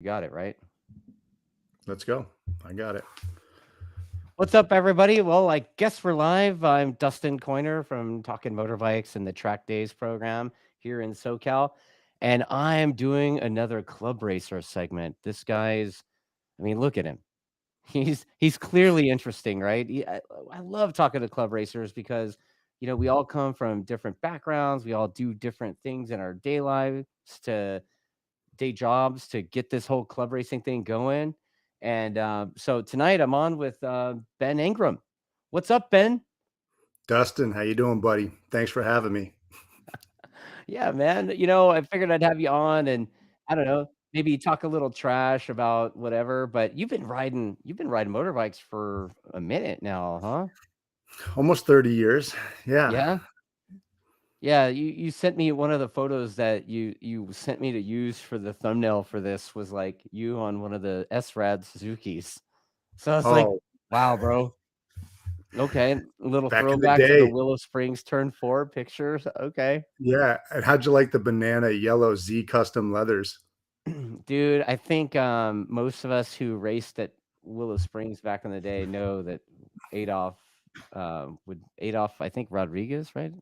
You got it, right? Let's go. I got it. What's up, everybody? Well, I guess we're live. I'm Dustin Coiner from Talkin Motorbikes and the TrackDaz program here in SoCal. And I'm doing another Club Racer segment. This guy's, I mean, look at him. He's clearly interesting, right? I love talking to club racers because we all come from different backgrounds. We all do different things in our day lives to day jobs to get this whole club racing thing going. And so tonight I'm on with Ben Ingram. What's up, Ben? Dustin, how you doing, buddy? Thanks for having me. Yeah, man. I figured I'd have you on, and I don't know, maybe talk a little trash about whatever. But you've been riding motorbikes for a minute now, huh? Almost 30 years. Yeah. Yeah. Yeah, you sent me one of the photos that you sent me to use for the thumbnail for this was like you on one of the S-Rad Suzukis. So I was like, Oh, wow, bro. Okay, a little back in the throwback to the day. Willow Springs Turn 4 pictures. Okay. Yeah. And how'd you like the banana yellow Z custom leathers? Dude, I think most of us who raced at Willow Springs back in the day know that Adolf Adolf, I think Rodriguez, right?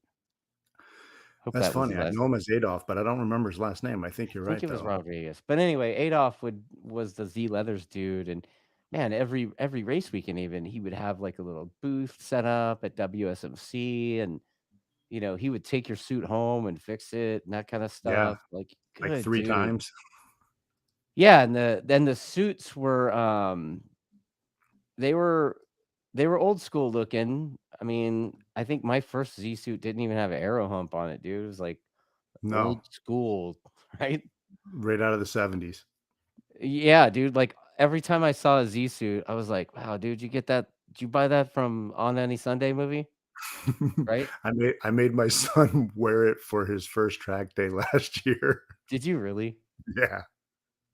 Hope That's that was funny. his I last. know him as Adolf, but I don't remember his last name. I think you're I think right, it was though. Rodriguez. But anyway, Adolf was the Z Leathers dude, and man, every race weekend even he would have like a little booth set up at WSMC, and he would take your suit home and fix it and that kind of Yeah. stuff. Like, Like good three dude. times. Yeah, and the suits were they were they were old school looking. I mean, I think my first Z suit didn't even have an arrow hump on it, dude. It was like No, old school, right? right out of the 70s. Yeah, dude, like, every time I saw a Z suit, I was like, "Wow, dude, you get that did you buy that from On Any Sunday movie?" Right? I made my son wear it for his first track day last year. Did you really? Yeah.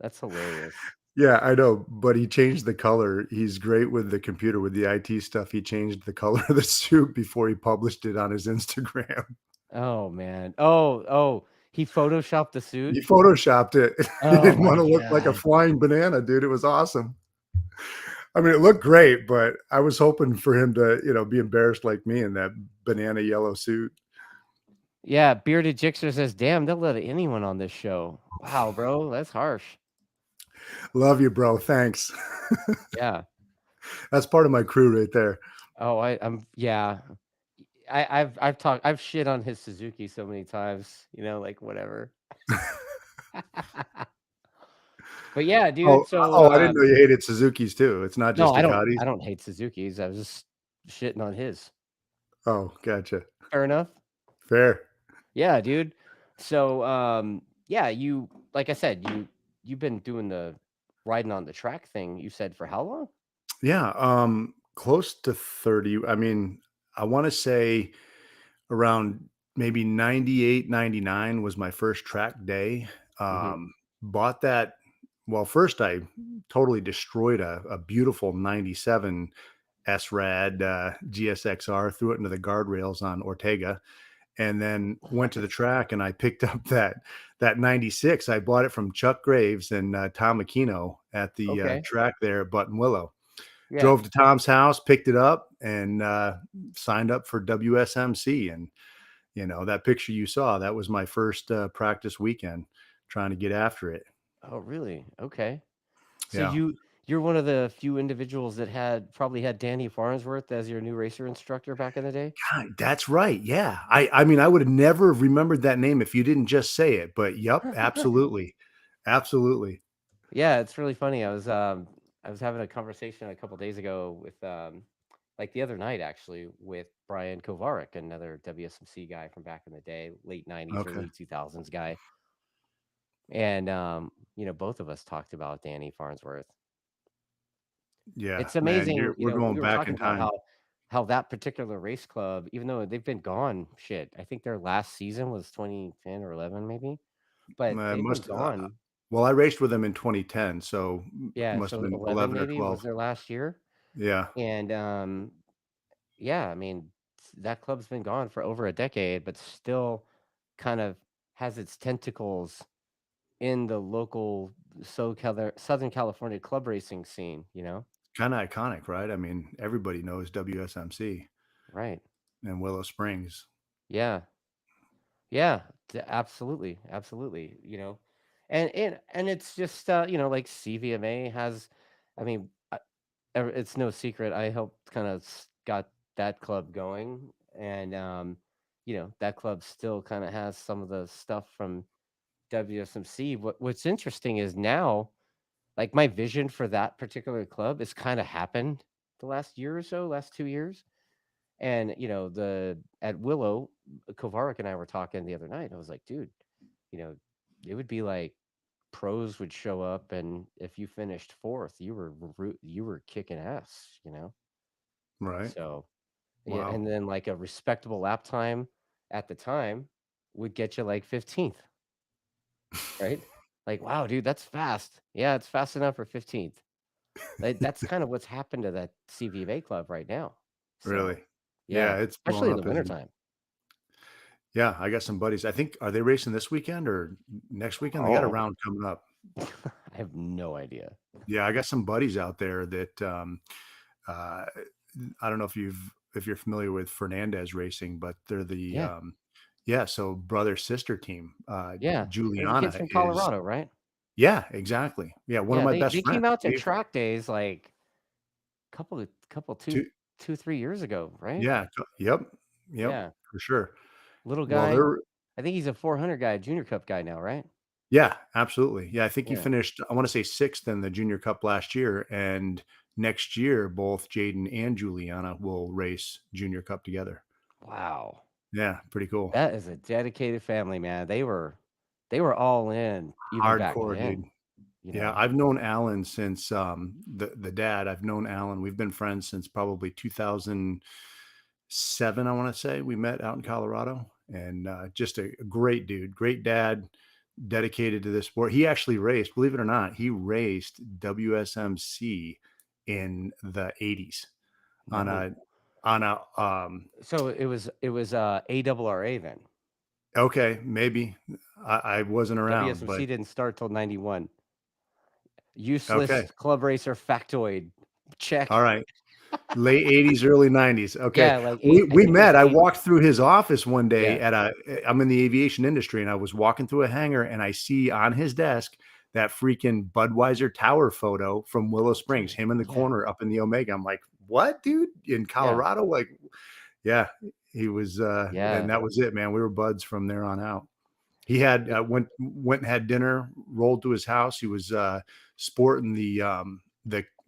That's hilarious. Yeah, I know, but he changed the color. He's great with the computer, with the IT stuff. He changed the color of the suit before he published it on his Instagram. Oh, man. Oh, he photoshopped the suit? He photoshopped it. He Oh didn't my wanna look like a god. flying banana, dude. It was awesome. I mean, it looked great, but I was hoping for him to, be embarrassed like me in that banana yellow suit. Yeah, Bearded Jixer says, "Damn, they'll let anyone on this show." Wow, bro, that's harsh. Love you, bro. Thanks. Yeah. That's part of my crew right there. Oh, I'm yeah. I've shit on his Suzuki so many times, like, whatever. But yeah, dude, Oh, so, oh, I didn't know you hated Suzukis too. It's not no, just I Ducatis? don't hate Suzuki's, I was just shitting on his. Oh, gotcha. Fair enough? Fair. Yeah, dude. So, yeah, like I said, you've been doing the riding on the track thing, you said for how long? Yeah, close to 30. I mean, I wanna say around maybe 98, 99 was my first track day. Mhm. Bought that well, first I totally destroyed a beautiful 97 SRAD, GSXR, threw it into the guardrails on Ortega, and then went to the track and I picked up that 96. I bought it from Chuck Graves and, Tom Aquino at the, Okay. track there at Buttonwillow. Yeah. Drove to Tom's house, picked it up, and, signed up for WSMC, and, that picture you saw, that was my first, practice weekend trying to get after it. Oh, really? Okay. So Yeah. you're one of the few individuals that probably had Danny Farnsworth as your new racer instructor back in the day? God, that's right, yeah. I mean, I would have never remembered that name if you didn't just say it, but yep, absolutely. Absolutely. Yeah, it's really funny. I was having a conversation a couple days ago with like the other night actually with Brian Kovarik, another WSMC guy from back in the day, late 90s, Okay. early 2000s guy. And both of us talked about Danny Farnsworth. Yeah, It's man, amazing, we're going we were back talking in about time. how that particular race club, even though they've been gone, shit, I think their last season was 2010 or 11 maybe, but they've been Must gone. well, I raced with them in 2010, so Yeah, must have so been 11 11 or maybe was 12. their last year. Yeah. And yeah, I mean, that club's been gone for over a decade, but still kind of has its tentacles in the local Southern California club racing scene, you know? Kind of iconic, right? I mean, everybody knows WSMC Right. and Willow Springs. Yeah. Yeah, absolutely, absolutely. And it's just like CVMA has, I mean, it's no secret. I helped kind of got that club going, and that club still kind of has some of the stuff from WSMC. What's interesting is now, like my vision for that particular club has kind of happened the last year or so, last 2 years. And the at Willow, Kovarik and I were talking the other night. I was like, dude, you know, it would be like pros would show up, and if you finished fourth, you were kicking ass. Right. So yeah, Wow. and then like a respectable lap time at the time would get you like 15th, right? Like, wow, dude, that's fast. Yeah, it's fast enough for 15th. That's kind of what's happened to that CVMA club right now. Really? So Yeah, yeah, it's blown especially in the up, isn't it? wintertime. Yeah, I got some buddies. I think are they racing this weekend or next weekend? They got a Oh, round coming up. I have no idea. Yeah, I got some buddies out there that uh, I don't know if you're familiar with Fernandez Racing, but they're the Yeah, yeah, so brother sister team. yeah. They're the kids Juliana from is Colorado, right? yeah, exactly. Yeah, one of Yeah, my they best they friends. came out to They've track days like couple two 2, 3 years ago, right? yeah, yep, yep, Yeah, for sure. little Well, guy. they're I think he's a 400 guy, Junior Cup guy now, right? yeah, absolutely. Yeah, I think he Yeah. finished, I want to say sixth in the Junior Cup last year. And next year, both Jaden and Juliana will race Junior Cup together. Wow. Yeah, pretty cool. That is a dedicated family, man. They were all in even back Hardcore, dude. then, you Yeah, know. I've known Alan since the dad. I've known Alan. We've been friends since probably 2007, I want to say. We met out in Colorado, and just a great dude, great dad, dedicated to this sport. He actually raced, believe it or not, he raced WSMC in the 80s on No. a So it was ARRA then. okay, maybe I wasn't around, WSMC but didn't start till 91. okay. Useless club racer factoid. Check. All right. Late 80s, early 90s. Okay. Yeah, like I We think it was met. I 80. walked through his office one day Yeah. at I'm in the aviation industry, and I was walking through a hangar and I see on his desk that freaking Budweiser Tower photo from Willow Oh, Springs, dude. him in the Yeah. corner up in the Omega. I'm like, what, dude? In Yeah. Colorado? Like, yeah, he was, and Yeah. that was it, man. We were buds from there on out. He had It went and had dinner, rolled to his house. He was sporting the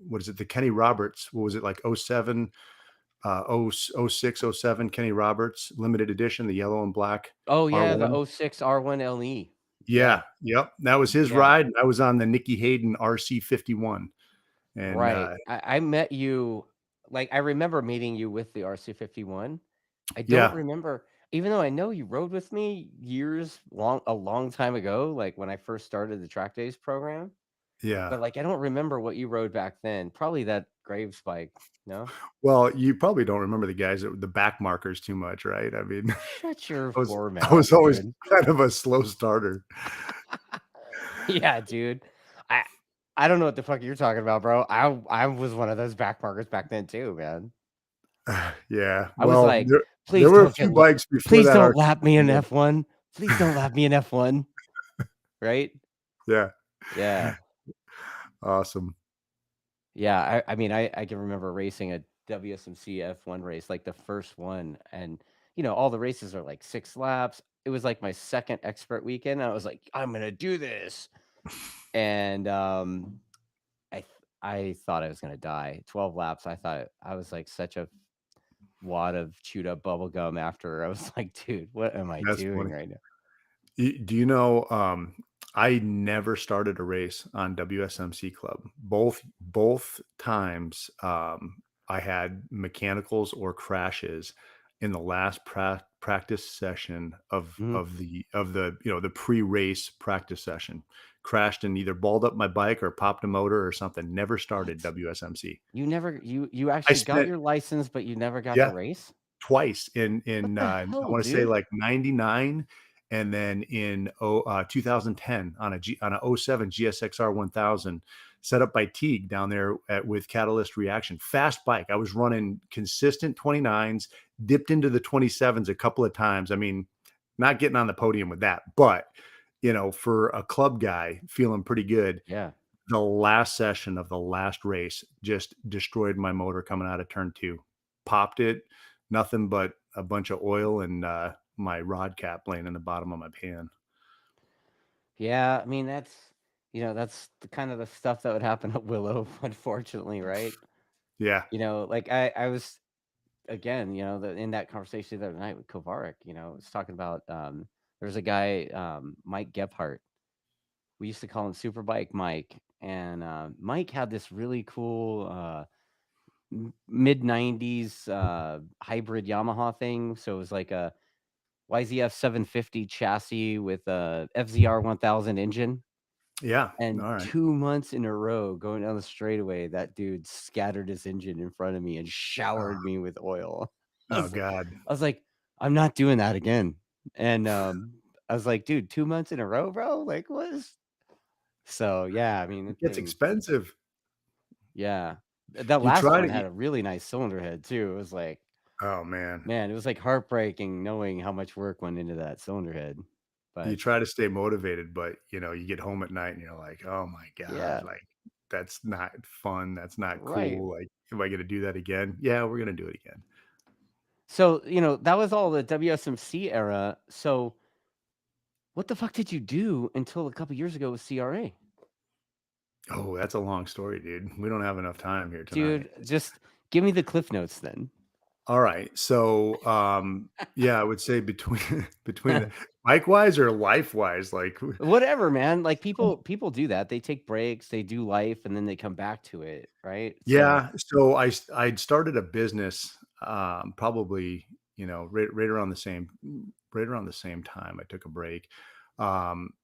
what is it, the Kenny Roberts, what was it, like '07, 06, '07 Kenny Roberts limited edition, the yellow and black Oh, yeah, the R1. '06 R1 LE. Yeah, Yeah. yep, that was his Yeah. ride. I was on the Nicky Hayden RC51, and Right. I met you, like, I remember meeting you with the RC51. I don't yeah, remember, even though I know you rode with me a long time ago, like, when I first started the Track Days program, yeah. but, like, I don't remember what you rode back then. Probably that Graves bike, no? Well, you probably don't remember the back markers too much, right? I mean, Shut your I was whore I mouth, was always dude. kind of a slow starter. Yeah, dude. I I don't know what the fuck you're talking about, bro. I was one of those back markers back then too, man. Yeah, I was well, like, there "Please were a don't few get la bikes before please that don't lap me in RC51. F1. Please don't lap me in F1." Right? Yeah, Yeah. awesome. Yeah, I mean, I can remember racing a WSMC F1 race, like the first one, and, all the races are like 6 laps. It was like my 2nd expert weekend, I was like, "I'm gonna do this." And, I th I thought I was gonna die. 12 laps, I thought I was like such a wad of chewed up bubble gum after. I was like, "Dude, what am I That's doing funny. right now?" Do you know, I never started a race on WSMC Club. Both times, I had mechanicals or crashes in the last practice session Mhm. the pre-race practice session. Crashed and either balled up my bike or popped a motor or something. Never started What? WSMC. You I actually got spent your license, but you never got to yeah. race? Twice What in, the I hell, wanna say, dude? like, '99 and then in 2010 on a '07 GSXR 1000, set up by Teague down there with Catalyst Reaction. Fast bike. I was running consistent 29s, dipped into the 27s a couple of times. I mean, not getting on the podium with that, but for a club guy, feeling pretty good. Yeah. The last session of the last race just destroyed my motor coming out of turn 2. Popped it, nothing but a bunch of oil and, my rod cap laying in the bottom of my pan. Yeah, I mean, that's the kind of the stuff that would happen at Willow, unfortunately, right? Yeah. Like I was again, in that conversation the other night with Kovarik, was talking about there's a guy, Mike Gebhardt. We used to call him Superbike Mike. And Mike had this really cool mid 90s hybrid Yamaha thing. So it was like a YZF 750 chassis with a FZR 1000 engine. Yeah. And Alright. 2 months in a row going down the straightaway, that dude scattered his engine in front of me and Oh, showered me with oil. I oh was, god. I was like, I'm not doing that again. And I was like, dude, 2 months in a row, bro? Like, what is. So, yeah, I mean, the It gets thing, expensive. yeah. That You last try to one had eat. a really nice cylinder head, too. It was like, Oh, man. man, it was like heartbreaking knowing how much work went into that cylinder head. You But try to stay motivated, but, you get home at night and you're like, "Oh my god, yeah, like, that's not fun, that's not right. cool, like, am I gonna do that again?" Yeah, we're gonna do it again. So, that was all the WSMC era. So, what the fuck did you do until a couple years ago with CRA? Oh, that's a long story, dude. We don't have enough time here tonight. Dude, just give me the cliff notes then. All right. So, yeah, I would say between between the bike-wise or life-wise, like, Whatever, man. Like people do that. They take breaks, they do life, and then they come back to it, right? So, yeah, so I'd started a business, probably, right around the same time I took a break. Um,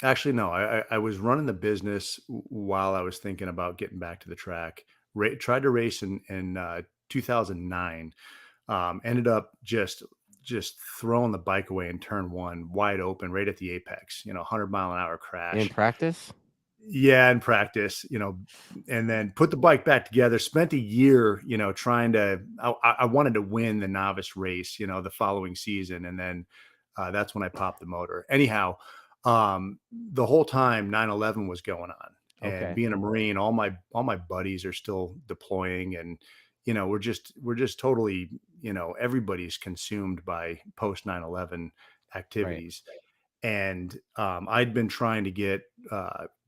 Actually, no, I was running the business while I was thinking about getting back to the track. Tried to race in 2009. Ended up just throwing the bike away in turn 1, wide open, right at the apex. 100-mile-an-hour in crash. practice? Yeah, in practice, and then put the bike back together. Spent a year, trying to. I wanted to win the novice race, the following season, and then that's when I popped the motor. Anyhow, the whole time 9/11 was going on, and Okay. being a Marine, all my buddies are still deploying, and we're just totally, everybody's consumed by post 9/11 Right. activities. And I'd been trying to get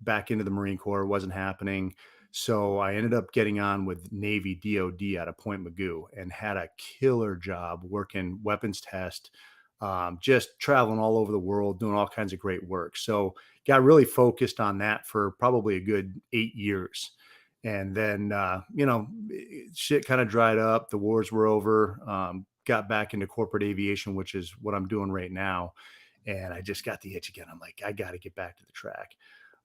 back into the Marine Corps, wasn't happening. So I ended up getting on with Navy DOD out of Point Magoo and had a killer job working weapons test, just traveling all over the world, doing all kinds of great work. So got really focused on that for probably a good 8 years. And then, shit kind of dried up. The wars were over. Got back into corporate aviation, which is what I'm doing right now, and I just got the itch again. I'm like, I got to get back to the track.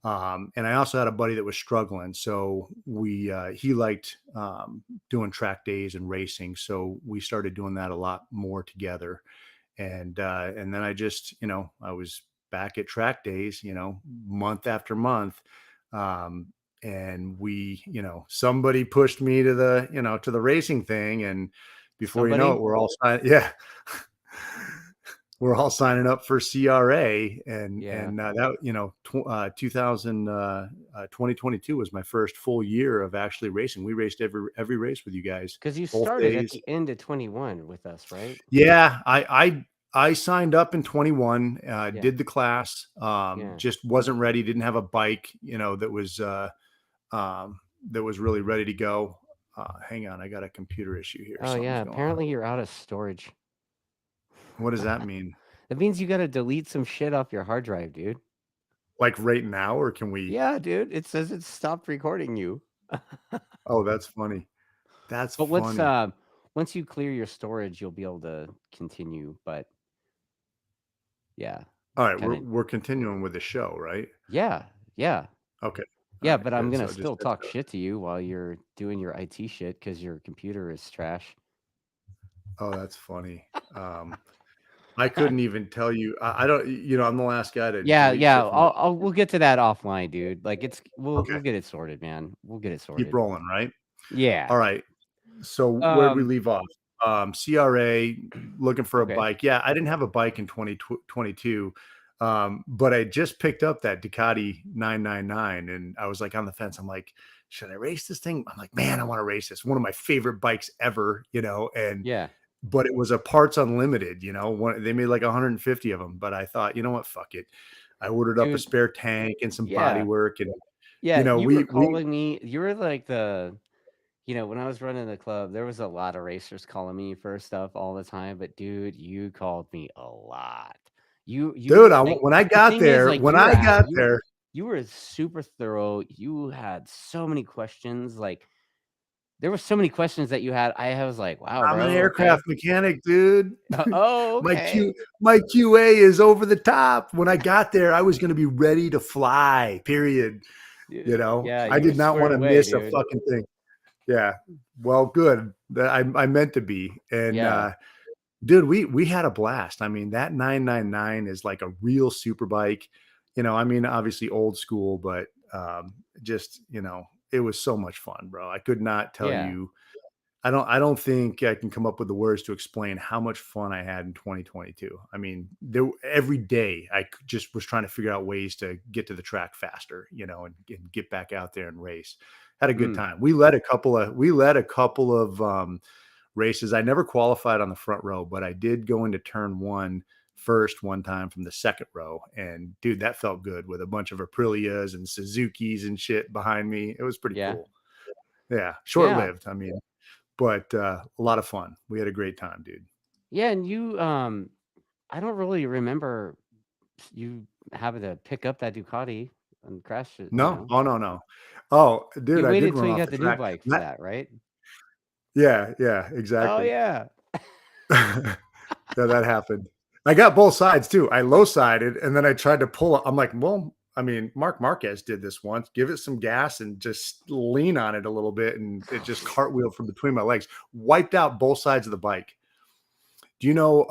And I also had a buddy that was struggling, so he liked doing track days and racing, so we started doing that a lot more together. And then I just, I was back at track days, month after month. Um, and somebody pushed me to the racing thing, and before you know it, Somebody? we're all yeah. We're all signing up for CRA, Yeah. that 2000 2022 was my first full year of actually racing. We raced every race with you guys, Because you both started at days. the end of 21 with us, right? Yeah, I signed up in 21, Yeah. did the class, Yeah. just wasn't ready, didn't have a bike, that was really ready to go. Hang on, I got a computer issue here. Oh, Something's yeah. going on. Apparently you're out of storage. What does that mean? That means you got to delete some shit off your hard drive, dude. Like right now, or can we? Yeah, dude. It says it stopped recording you. Oh, that's funny. That's But funny. once you clear your storage, you'll be able to continue. But yeah, All right, kind we're of. we're continuing with the show, right? Yeah, yeah, Okay. All yeah. right, But I'm good. gonna So just still talk shit to you while you're doing your IT shit because your computer is trash. oh, that's funny. Um, I couldn't even tell you. I don't. I'm the last guy to Yeah, delete yeah. shit from the. We'll get to that offline, dude. Like we'll Okay, get it sorted, man. We'll get it keep sorted. rolling, right? Yeah. All right. So where'd we Um. leave off? CRA, looking for a Okay. bike. Yeah, I didn't have a bike in 2022, but I just picked up that Ducati 999, and I was like on the fence. I'm like, should I race this thing? I'm like, man, I want to race this. One of my favorite bikes ever, and Yeah, but it was a parts unlimited. They made like 150 of them, but I thought, you know what, fuck it. I ordered up a dude. spare tank and some body Yeah, work, and yeah. You were we calling me. You were like the. When I was running the club, there was a lot of racers calling me for stuff all the time. But dude, you called me a lot. You dude, like when I the got thing is there, like when I got there, you were super thorough. You had so many questions. Like there were so many questions that you had. I was like, wow, I'm an bro. Okay. aircraft mechanic, dude. Oh, My okay. QA is over the top. When I got there, I was going to be ready to fly. Period. Yeah, I you were did not want squared to away, miss a dude. fucking thing. Yeah. Well, good. I meant to be. And Yeah, dude, we had a blast. I mean, that 999 is like a real super bike. I mean, obviously old school, but just, it was so much fun, bro. I could not tell yeah, you. I don't think I can come up with the words to explain how much fun I had in 2022. I mean, every day just was trying to figure out ways to get to the track faster, and get back out there and race. Had a good mm, time. We led a couple of races. I never qualified on the front row, but I did go into turn one first one time from the second row. And dude, that felt good with a bunch of Aprilias and Suzukis and shit behind me. It was pretty yeah, cool. Yeah, short yeah, lived. I mean, but a lot of fun. We had a great time, dude. yeah. And I don't really remember you having to pick up that Ducati and crash it. No, oh no, no. Oh, dude, You I did waited run till you off got the the new track. bike for That, that, right? yeah, yeah, Oh exactly. yeah. Yeah, that happened. I got both sides too. I low sided and then I tried to pull. I'm like, well, I mean, Mark Marquez did this once. Give it some gas and just lean on it a little bit, and it just cartwheeled from between my legs, wiped out both sides of the bike. Do you know?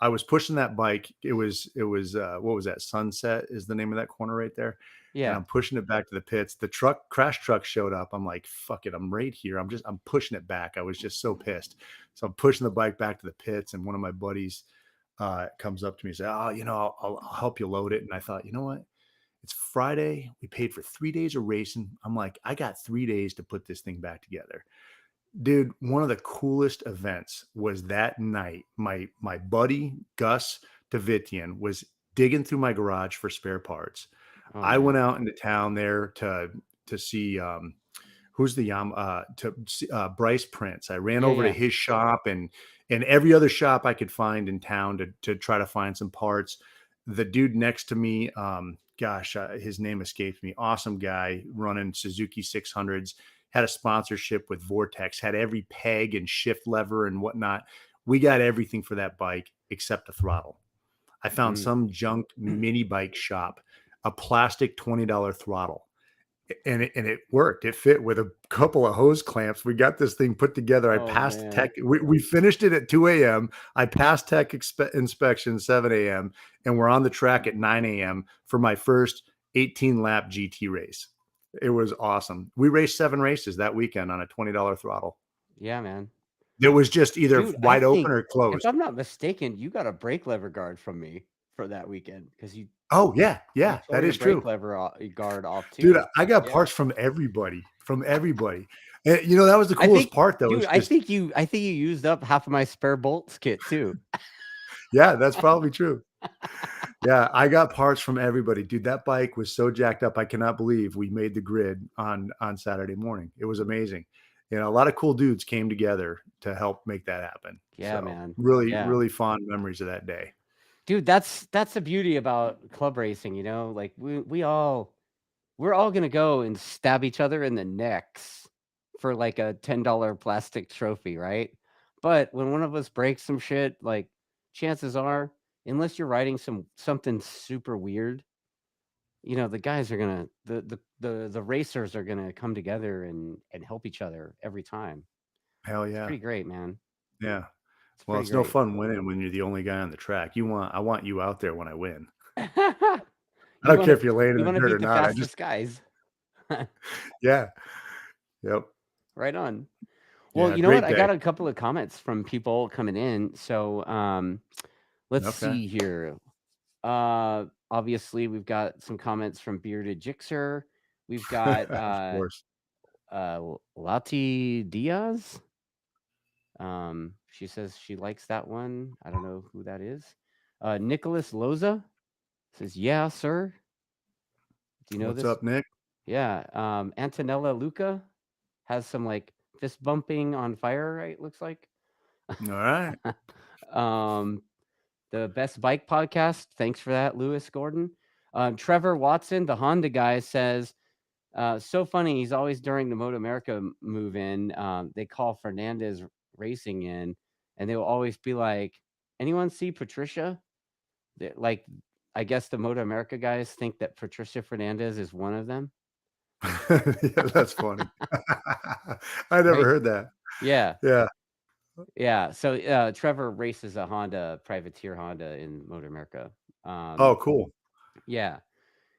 I was pushing that bike. It was what was that? Sunset is the name of that corner right there. And Yeah. I'm pushing it back to the pits. The crash truck showed up. I'm like, fuck it. I'm right here. I'm pushing it back. I was just so pissed. So I'm pushing the bike back to the pits. And one of my buddies comes up to me and says, oh, I'll help you load it. And I thought, you know what? It's Friday. We paid for 3 days of racing. I'm like, I got 3 days to put this thing back together. Dude, one of the coolest events was that night. My buddy Gus Davitian was digging through my garage for spare parts. Oh I went man. out into town there to see who's the to see, Bryce Prince. I ran Yeah, over to yeah. his shop and every other shop I could find in town to try to find some parts. The dude next to me, gosh, his name escapes me. Awesome guy running Suzuki 600s. Had a sponsorship with Vortex. Had every peg and shift lever and whatnot. We got everything for that bike except the throttle. I found Mm. some junk mini bike shop, a plastic $20 throttle. And it worked. It fit with a couple of hose clamps. We got this thing put together. I Oh passed man. tech. We finished it at 2 a.m. I passed tech inspection 7 a.m. and we're on the track at 9 a.m. for my first 18 lap GT race. It was awesome. We raced 7 races that weekend on a $20 throttle. Yeah, man. It was just either Dude, I wide open think or if closed. I'm not mistaken, you got a brake lever guard from me for that weekend because Oh yeah, you yeah, tore that your is brake true. lever guard off Dude, too. I got Yeah. parts from everybody, from everybody. And that was the I coolest think, part though. dude, Is just I think you used up half of my spare bolts kit too. yeah, that's probably true. Yeah, I got parts from everybody. Dude, that bike was so jacked up. I cannot believe we made the grid on Saturday morning. It was amazing. A lot of cool dudes came together to help make that happen. Yeah, So man. really, Yeah. really fond memories of that day. Dude, that's the beauty about club racing, Like we're all gonna go and stab each other in the necks for like a $10 plastic trophy, right? But when one of us breaks some shit, like chances are, unless you're riding something super weird, the guys are gonna the racers are gonna come together and help each other every time. Hell It's yeah. pretty great, man. Yeah. It's Well, pretty it's no great. fun winning when you're the only guy on the track. I want you out there when I win. I You don't care wanna if you're laying in you the wanna dirt or beat the not. I just fastest guys. yeah. Yep. Right on. Well, Yeah, you know what? great I day. got a couple of comments from people coming in. So, let's Okay. see here. Obviously, we've got some comments from Bearded Jixer. We've got Of course. Lati Diaz. She says she likes that one. I don't know who that is. Nicholas Loza says, "Yeah, sir." Do you know What's this? up, Nick? Yeah. Antonella Luca has some like fist bumping on fire. Right? Looks like. All right. um, the Best Bike Podcast. Thanks for that, Lewis Gordon. Trevor Watson, the Honda guy, says, so funny. He's always during the Moto America move in. They call Fernandez Racing in, and they will always be like, anyone see Patricia? Like, I guess the Moto America guys think that Patricia Fernandez is one of them. Yeah, that's funny. I never Right? heard that. Yeah. Yeah. Yeah. So Trevor races a Honda, privateer Honda in Moto America. Oh, cool. Yeah.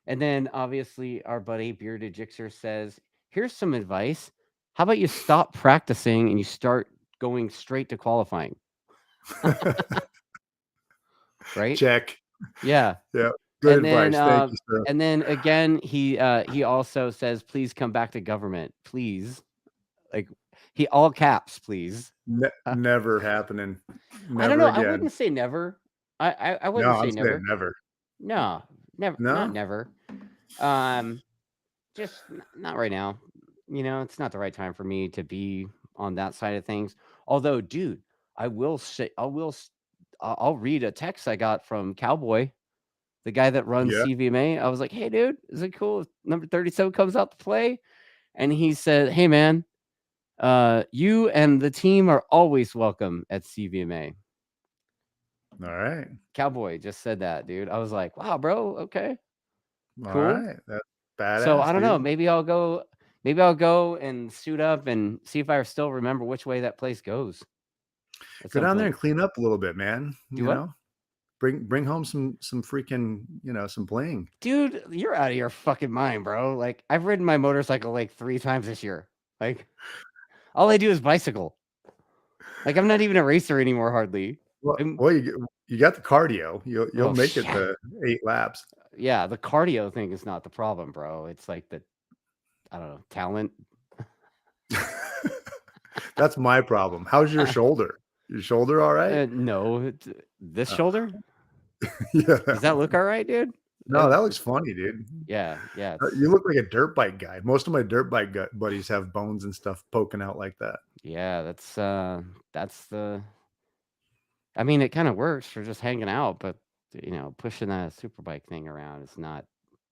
And then obviously our buddy Bearded Jixer says, here's some advice. How about you stop practicing and you start going straight to qualifying? Right? Check. Yeah. Yeah. Good And then advice. Thank you, sir. again he also says, please come back to government. Please. Like he all caps, please. Never happening. I don't Never know. I again. wouldn't say never. I No, wouldn't I'm say saying never. never. No, never, not No? never. Just not right now. It's not the right time for me to be on that side of things. Although, dude, I will say, I'll read a text I got from Cowboy, the guy that runs Yeah. CVMA. I was like, hey, dude, is it cool if number 37 comes out to play? And he said, hey, man, you and the team are always welcome at CVMA. All right. Cowboy just said that, dude. I was like, wow, bro, okay, All cool. right. That's So badass, I don't know. dude. Maybe I'll go and suit up and see if I still remember which way that place goes at Go some down there point. and clean up a little bit, man. Do what? Bring home some freaking, some bling. Dude, you're out of your fucking mind, bro. Like I've ridden my motorcycle like 3 times this year. Like all I do is bicycle. Like I'm not even a racer anymore hardly. Well, I'm well, you got the cardio. You'll well make it shit. to 8 laps. Yeah, the cardio thing is not the problem, bro. It's like the I don't know, talent. That's my problem. How's your shoulder? Your shoulder all right? No, this Oh, shoulder? yeah, Does that that one. look all right, dude? No, that looks funny, dude. Yeah, yeah, it's You look like a dirt bike guy. Most of my dirt bike buddies have bones and stuff poking out like that. yeah, that's the I mean, it kind of works for just hanging out, but pushing that super bike thing around is not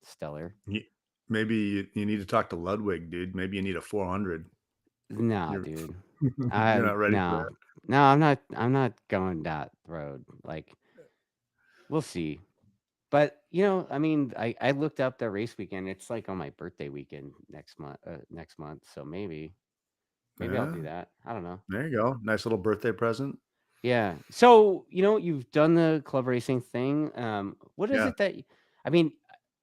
stellar. Ye Maybe you need to talk to Ludwig, dude. Maybe you need a 400. Nah, You're dude. you're not ready for No. that? No, I'm not going that road. Like, we'll see. But, I mean, I looked up the race weekend. It's like on my birthday weekend next month. So maybe I'll do Yeah, that. I don't know. there you go. Nice little birthday present. Yeah. So, you've done the club racing thing. What is Yeah. it that I mean,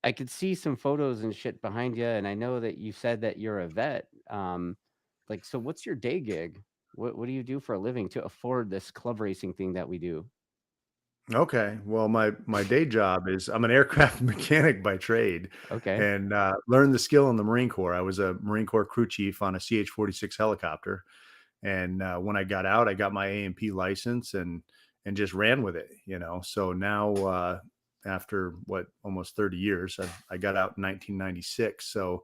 I could see some photos and shit behind you, and I know that you said that you're a vet. Like, so what's your day gig? What do you do for a living to afford this club racing thing that we do? Okay. Well, my day job is I'm an aircraft mechanic by trade Okay. and, learned the skill in the Marine Corps. I was a Marine Corps crew chief on a CH-46 helicopter. And when I got out, I got my A&P license and just ran with it. So now, after what almost 30 years, I got out in 1996. So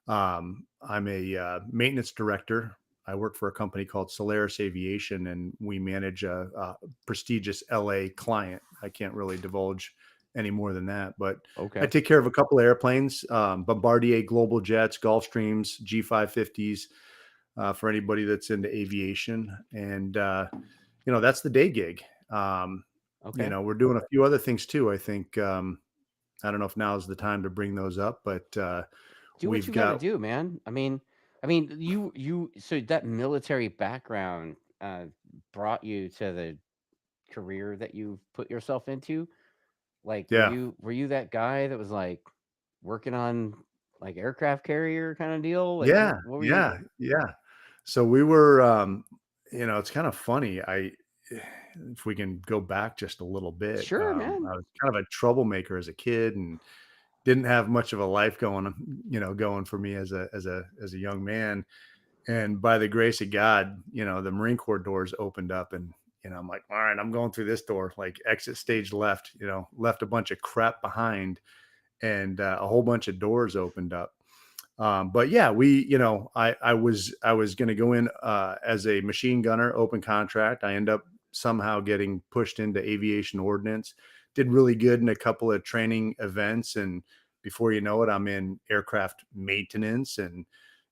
I'm a maintenance director. I work for a company called Solaris Aviation, and we manage a prestigious LA client. I can't really divulge any more than that, but I Okay. take care of a couple of airplanes, Bombardier Global Jets, Gulfstreams, G550s, for anybody that's into aviation. And, that's the day gig. Okay. We're doing a few other things too. I think, I don't know if now is the time to bring those up, but Do what we've you got to got, do, man. I mean, you so that military background. uh, brought you to the career that you put yourself into? Like, Yeah. were you that guy that was like working on like aircraft carrier kind of deal? Like, Yeah. what were you Yeah. doing? Yeah. So we were, it's kind of funny. If we can go back just a little bit, Sure, man. I was kind of a troublemaker as a kid and didn't have much of a life going for me as a young man. And by the grace of God, the Marine Corps doors opened up and, I'm like, all right, I'm going through this door, like exit stage left, left a bunch of crap behind and a whole bunch of doors opened up. But yeah, I was going to go in as a machine gunner, open contract. I end up somehow getting pushed into aviation ordnance. Did really good in a couple of training events, and before you know it, I'm in aircraft maintenance. And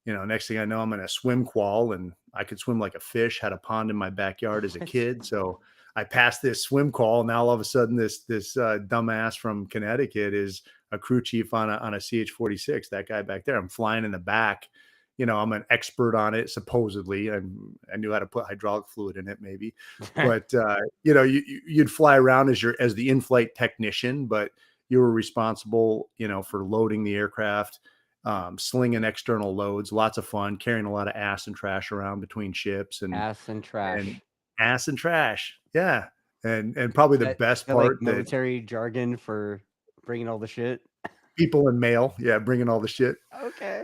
next thing I know, I'm in a swim qual, and I could swim like a fish. Had a pond in my backyard as a What? kid, so I passed this swim call. Now all of a sudden, this dumbass from Connecticut is a crew chief on a CH-46. That guy back there, I'm flying in the back. I'm an expert on it supposedly. I knew how to put hydraulic fluid in it, maybe, but you'd fly around as the in-flight technician, but you were responsible, for loading the aircraft, slinging external loads. Lots of fun, carrying a lot of ass and trash around between ships Ass and and trash. ass and trash. Yeah. And probably the That best that like part that military jargon for bringing all the shit. people in mail, yeah, bringing all the shit. Okay.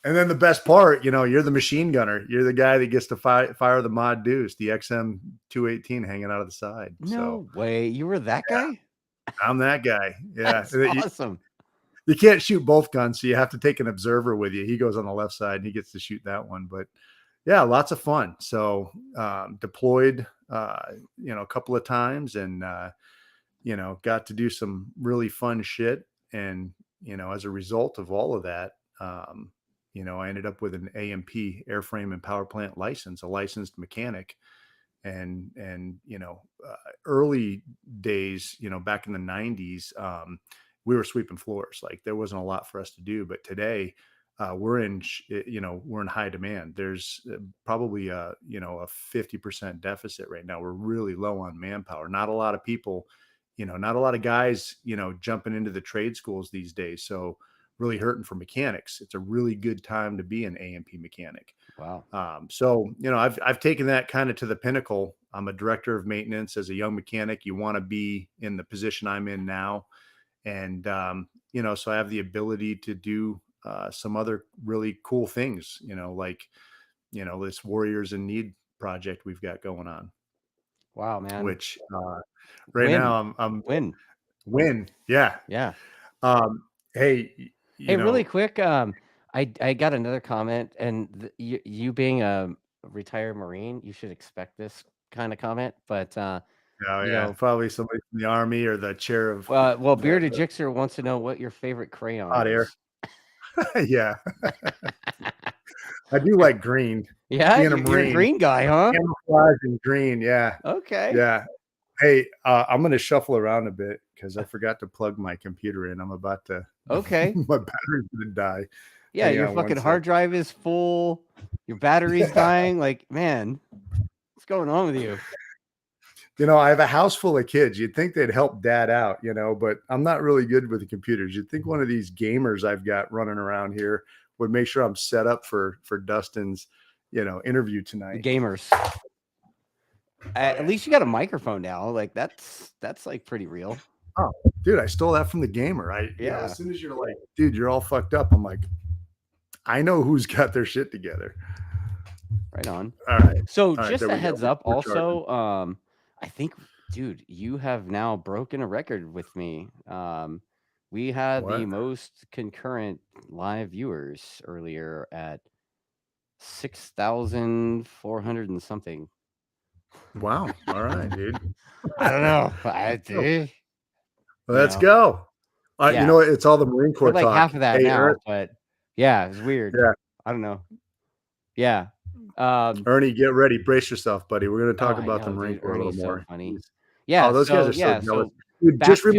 And then the best part, you're the machine gunner. You're the guy that gets to fire the Mod Deuce, the XM 218 hanging out of the side. So No way. You were that guy? I'm that guy. Yeah. That's awesome. You can't shoot both guns, so you have to take an observer with you. He goes on the left side and he gets to shoot that one. But yeah, lots of fun. So deployed, a couple of times and, got to do some really fun shit. And, as a result of all of that, I ended up with an AMP, airframe and power plant license, a licensed mechanic. And early days, back in the 90s, we were sweeping floors. Like there wasn't a lot for us to do. But today, we're in high demand. There's probably a 50% deficit right now. We're really low on manpower. Not a lot of people, not a lot of guys, jumping into the trade schools these days. So really hurting for mechanics. It's a really good time to be an A&P mechanic. Wow. So I've taken that kind of to the pinnacle. I'm a director of maintenance as a young mechanic. You want to be in the position I'm in now, and so I have the ability to do some other really cool things. Like this Warriors in Need project we've got going on, Wow, man. which right Win. now I'm Win. win. Yeah. Yeah. Hey, Hey, really quick, I got another comment, and you being a retired Marine, you should expect this kind of comment. But oh you yeah, know, probably somebody from the Army or the chair of well, Bearded the Jixer wants to know what your favorite crayon hot air. is. Yeah. I do like green. Yeah, Being a you're a Marine, green guy, huh? camouflage and green. Yeah. Okay. Yeah. Hey, I'm going to shuffle around a bit because I forgot to plug my computer in. I'm about to, Okay. my battery's going to die. Yeah, Hang your on one fucking sec. hard drive is full. Your battery's Yeah. dying. Like, man, what's going on with you? I have a house full of kids. You'd think they'd help dad out, but I'm not really good with the computers. You'd think one of these gamers I've got running around here would make sure I'm set up for Dustin's, interview The tonight. gamers. At least you got a microphone now. Like that's like pretty real. Oh, dude, I stole that from the gamer. Yeah. As soon as you're like, dude, you're all fucked up, I'm like, I know who's got their shit together. Right on. All right. So All right, just there a we go. heads up We're charging. also, I think, dude, you have now broken a record with me. We had the What? most concurrent live viewers earlier at 6,400 and something. Wow. All right, dude. I don't know. Let's go. Yeah. What? It's all the Marine We're Corps like talk. half of that Hey, now, but yeah, it's weird. yeah. I don't know. Yeah. Ernie, get ready. Brace yourself, buddy. We're going to talk about the Marine dude, Corps a little Ernie's so more. funny. Yeah. Oh, those guys So are so yeah. jealous. So Dude, back just to it.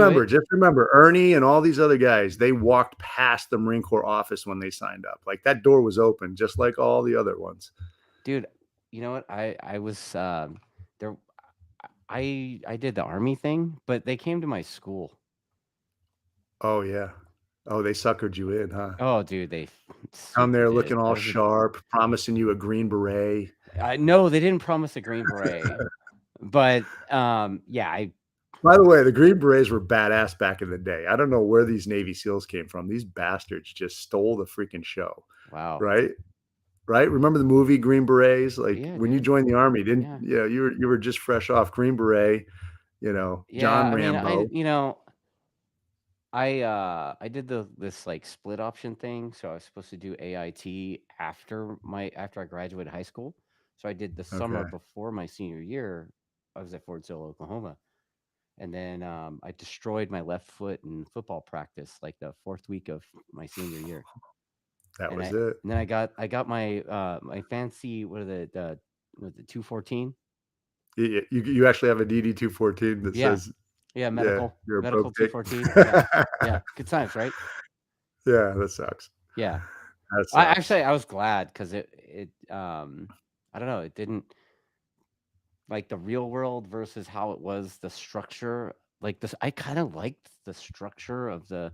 remember, Ernie and all these other guys, they walked past the Marine Corps office when they signed up. Like that door was open, just like all the other ones. Dude, you know what? I was there. I did the army thing, but they came to my school. Oh, yeah. Oh, they suckered you in, huh? Oh, dude, they Down super there did. looking I all was a sharp, promising you a green beret. no, they didn't promise a green beret, but yeah, I By the way, the Green Berets were badass back in the day. I don't know where these Navy SEALs came from. These bastards just stole the freaking show, wow, right? Right? Remember the movie Green Berets? Like yeah, when you dude, joined the army, didn't yeah, yeah, you were just fresh off Green Beret, yeah. John I mean, Rambo. I did this like split option thing, so I was supposed to do AIT after I graduated high school. So I did the summer Okay. before my senior year. I was at Fort Sill, Oklahoma, and then I destroyed my left foot in football practice like the fourth week of my senior year, That and was it. then I got my my fancy what are the 214. You actually have a DD-214 that Yeah, says, yeah, yeah, medical you're a medical broke tick. 214. Yeah, yeah, good times, right? Yeah, that sucks. Yeah. That I sucks. actually I was glad because I don't know, it didn't like the real world versus how it was the structure. Like this I kind of liked the structure of the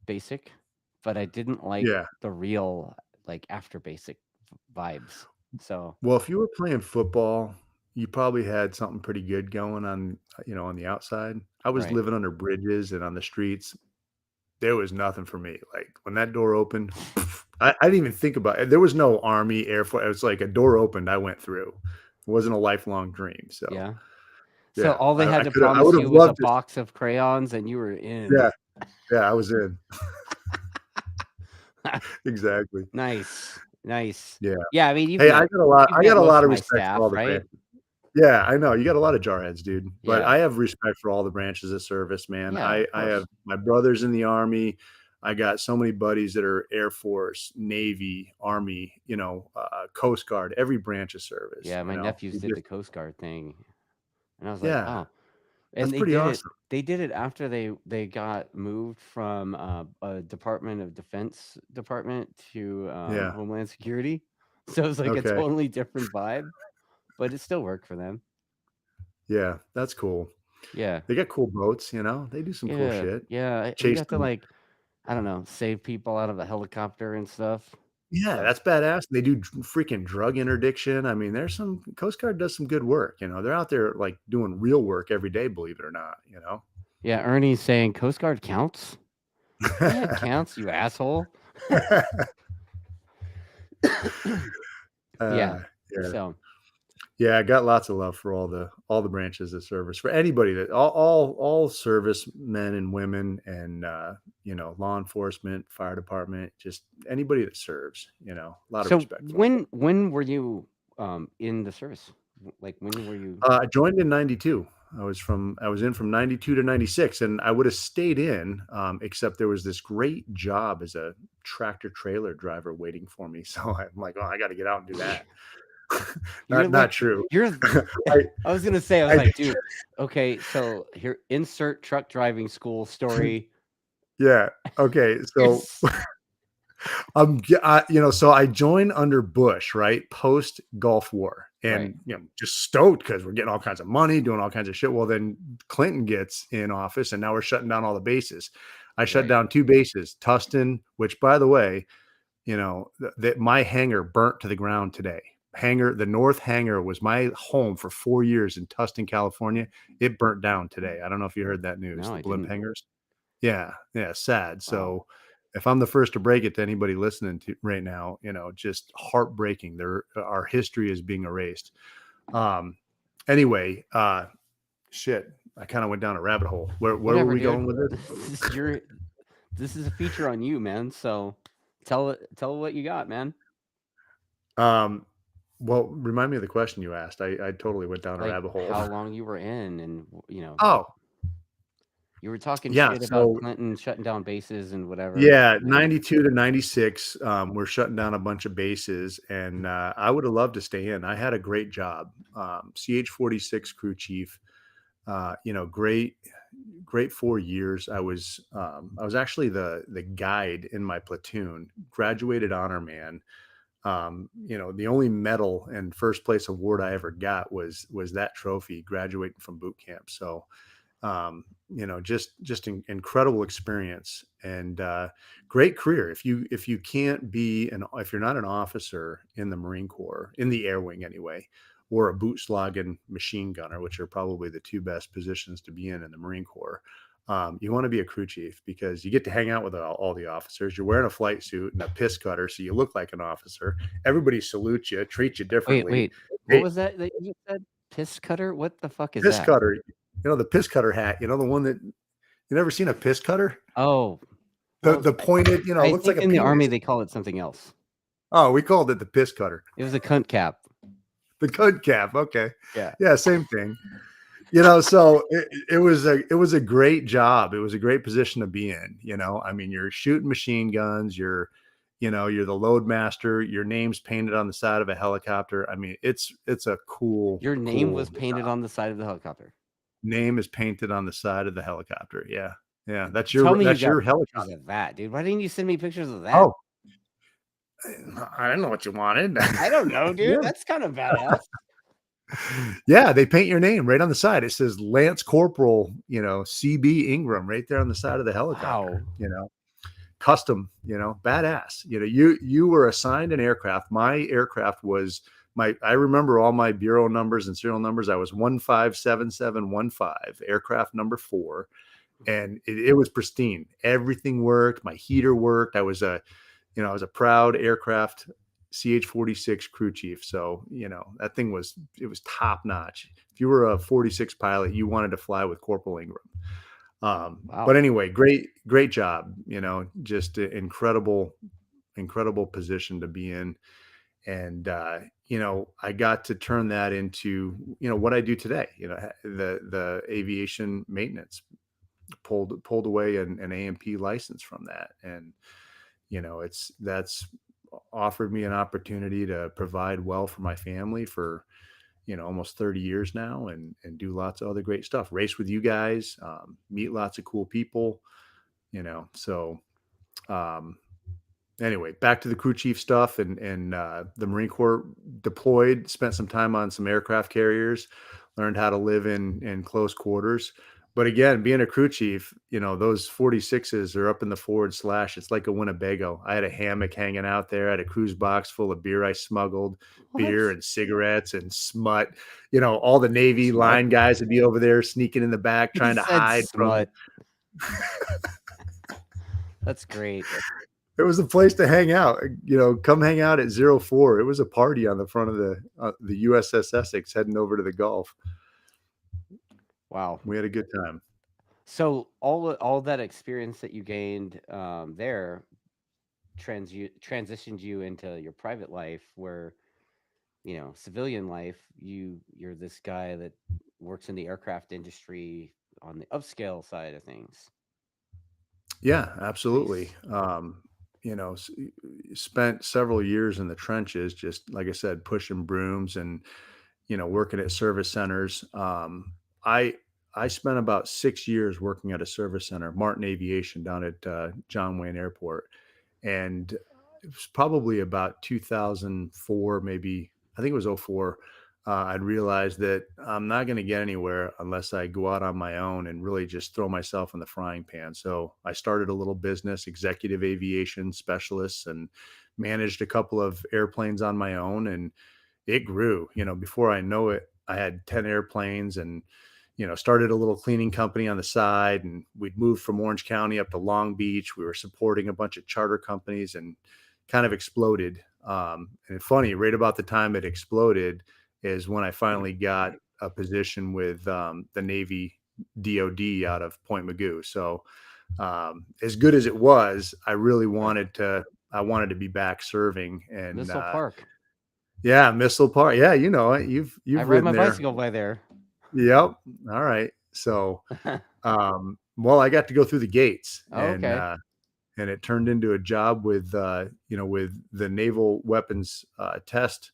basic, but I didn't like Yeah. the real like after basic vibes. So, Well, if you were playing football, you probably had something pretty good going on, on the outside. I was right. living under bridges and on the streets. There was nothing for me. Like when that door opened, I didn't even think about it. There was no Army, Air Force. It was like a door opened, I went through. It wasn't a lifelong dream. So Yeah. So yeah, all they had to I would promise have you was a loved to. box of crayons and you were in. Yeah, yeah, I was in. Exactly. Nice. Nice. Yeah. Yeah, I mean Hey, I you've got met a most lot of of my respect for all staff, the right? branches. Yeah, I know. You got a lot of jarheads, dude. But Yeah. I have respect for all the branches of service, man. Yeah, I of I have course. my brothers in the Army. I got so many buddies that are Air Force, Navy, Army, Coast Guard, every branch of service, Yeah, my nephews You did just the Coast Guard thing, and I was like, yeah, "Oh." that's And pretty awesome. they did it after they got moved from, a Department of Defense department to, Yeah. Homeland Security. So, it was like a Okay. totally different vibe, but it still worked for them. Yeah, that's cool. Yeah. They got cool boats, They do some cool Yeah, shit. yeah, you Chase got to, them. like, I don't know, save people out of a helicopter and stuff. Yeah, So, that's badass. They do freaking drug interdiction. I mean, there's some Coast Guard does some good work. They're out there like doing real work every day, believe it or not. yeah, Ernie's saying, "Coast Guard counts?" "Yeah, it counts, you asshole." uh, Yeah. yeah, So yeah. I got lots of love for all the branches of service for anybody that all service men and women and law enforcement, fire department, just anybody that serves. A lot of So respect for 'em. when were you in the service? Like when were you I joined in '92. I was in from '92 to '96, and I would have stayed in, except there was this great job as a tractor trailer driver waiting for me. So I'm like, oh, I got to get out and do that. you're Not like true. you're I, I was gonna say, I was I like, dude, okay, so here insert truck driving school story. yeah. Okay. So Here's so I joined under Bush, right? Post Gulf War. right, And, just stoked because we're getting all kinds of money, doing all kinds of shit. Well, then Clinton gets in office and now we're shutting down all the bases. I shut right. down two bases, Tustin, which by the way, that my hangar burnt to the ground today. The North Hangar was my home for 4 years in Tustin, California. It burnt down today. I don't know if you heard that news, No, the I blimp didn't. hangars. Yeah, yeah, sad. Wow. So if I'm the first to break it to anybody listening to right now, just heartbreaking. Our history is being erased. Um, anyway, shit, I kind of went down a rabbit hole. Where were Whatever, we dude. going with this? This is a feature on you, man. So tell what you got, man. Um, well, remind me of the question you asked. I totally went down a Like rabbit hole. how long you were in and Oh, you were talking yeah. shit about So Clinton shutting down bases and whatever, yeah, and then 92 to 96, we're shutting down a bunch of bases, and I would have loved to stay in. I had a great job, CH-46 crew chief. Great, great 4 years. I was actually the guide in my platoon, graduated honor man. The only medal and first place award I ever got was that trophy graduating from boot camp. So, just incredible experience and great career. If you can't be if you're not an officer in the Marine Corps, in the air wing anyway, or a boot slogging machine gunner, which are probably the two best positions to be in the Marine Corps. You want to be a crew chief because you get to hang out with all the officers. You're wearing a flight suit and a piss cutter, so you look like an officer. Everybody salutes you, treats you Wait, differently. wait. What Hey, was that you just said? Piss cutter? What the fuck is piss that? cutter, the piss cutter hat, the one that you never seen a piss cutter? Oh, The well, the pointed, I looks like think a in the Army penis. they call it something else. Oh, we called it the piss cutter. It was a cunt cap. The cunt cap. Okay. Yeah. Yeah, same thing. So it was a great job. It was a great position to be in. I mean, you're shooting machine guns, you're the load master, your name's painted on the side of a helicopter. I mean, it's a cool, Your name was cool painted on the side of the helicopter. name is painted on the side of the helicopter. Yeah. Yeah. That's Tell your me you that's got your pictures helicopter. of that, dude. Why didn't you send me pictures of that? Oh, I don't know what you wanted. I don't know, dude. Yeah. That's kind of badass. Yeah, they paint your name right on the side. It says Lance Corporal, CB Ingram right there on the side of the helicopter, Wow. Custom, badass. You were assigned an aircraft. My aircraft was I remember all my bureau numbers and serial numbers. I was 157715, aircraft number 4. And it was pristine. Everything worked. My heater worked. I was a proud aircraft CH-46 crew chief. So, that thing was top notch. If you were a 46 pilot, you wanted to fly with Corporal Ingram. Wow. But anyway, great job, just an incredible position to be in. And, I got to turn that into, what I do today, the aviation maintenance, pulled away an A&P license from that. And, that's offered me an opportunity to provide well for my family for, almost 30 years now, and do lots of other great stuff, race with you guys, meet lots of cool people, so, um, anyway, back to the crew chief stuff, and the Marine Corps deployed, spent some time on some aircraft carriers, learned how to live in close quarters. But again, being a crew chief, those 46s are up in the forward slash. It's like a Winnebago. I had a hammock hanging out there. I had a cruise box full of beer I smuggled, What? beer and cigarettes and smut. All the Navy Smut. line guys would be over there sneaking in the back, He trying to said hide from. smut. That's great. It was a place to hang out. Come hang out at 04. It was a party on the front of the USS Essex heading over to the Gulf. Wow. We had a good time. So all that experience that you gained there transitioned you into your private life, where civilian life, you're this guy that works in the aircraft industry on the upscale side of things. Yeah, absolutely. Nice. Spent several years in the trenches, just like I said, pushing brooms and, working at service centers. I I spent about 6 years working at a service center, Martin Aviation, down at John Wayne Airport, and it was probably about 2004, maybe. I think it was '04. I'd realized that I'm not going to get anywhere unless I go out on my own and really just throw myself in the frying pan. So I started a little business, executive aviation specialists, and managed a couple of airplanes on my own. And it grew. Before I know it, I had 10 airplanes, and started a little cleaning company on the side, and we'd moved from Orange County up to Long Beach. We were supporting a bunch of charter companies, and kind of exploded. And it's funny, right about the time it exploded is when I finally got a position with the Navy DOD out of Point Magoo. So as good as it was, I really I wanted to be back serving. And Missile Park. yeah, Missile Park. Yeah, you know it. You've I ride ridden my there. bicycle by there. Yep. All right. So well, I got to go through the gates, Oh, okay. and it turned into a job with with the naval weapons test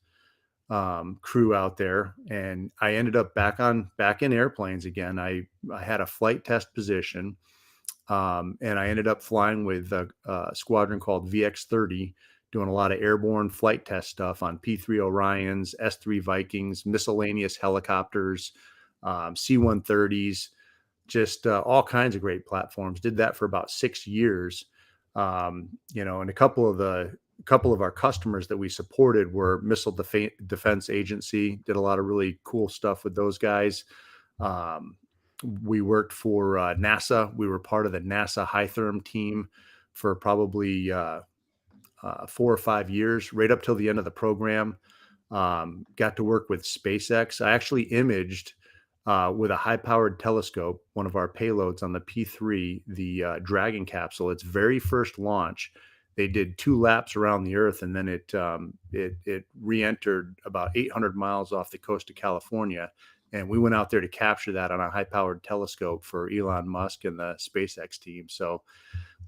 crew out there, and I ended up back in airplanes again. I had a flight test position, and I ended up flying with a squadron called VX-30 doing a lot of airborne flight test stuff on P3 Orions, S3 Vikings, miscellaneous helicopters, C-130s, just all kinds of great platforms. Did that for about 6 years. And a couple of our customers that we supported were Missile Defense Agency. Did a lot of really cool stuff with those guys. Um, we worked for NASA. We were part of the NASA High Therm team for probably 4 or 5 years, right up till the end of the program. Got to work with SpaceX. I actually imaged with a high-powered telescope one of our payloads on the P3, the Dragon capsule. Its very first launch, they did 2 laps around the Earth, and then it re-entered about 800 miles off the coast of California. And we went out there to capture that on a high-powered telescope for Elon Musk and the SpaceX team. So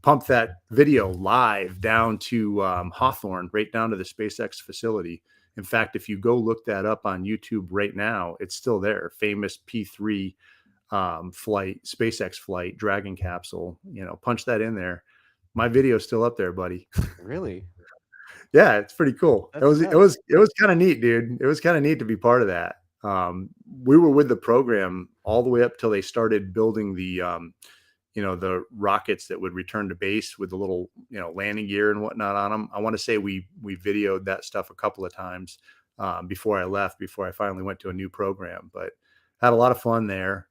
pump that video live down to Hawthorne, right down to the SpaceX facility. In fact, if you go look that up on YouTube right now, it's still there. Famous P3 flight, SpaceX flight, Dragon capsule. Punch that in there. My video's still up there, buddy. Really? Yeah, it's pretty cool. It That's was it nuts. was it was kind of neat, dude. It was kind of neat to be part of that. We were with the program all the way up till they started building the rockets that would return to base with the little, landing gear and whatnot on them. I want to say we videoed that stuff a couple of times before I left, before I finally went to a new program, but had a lot of fun there.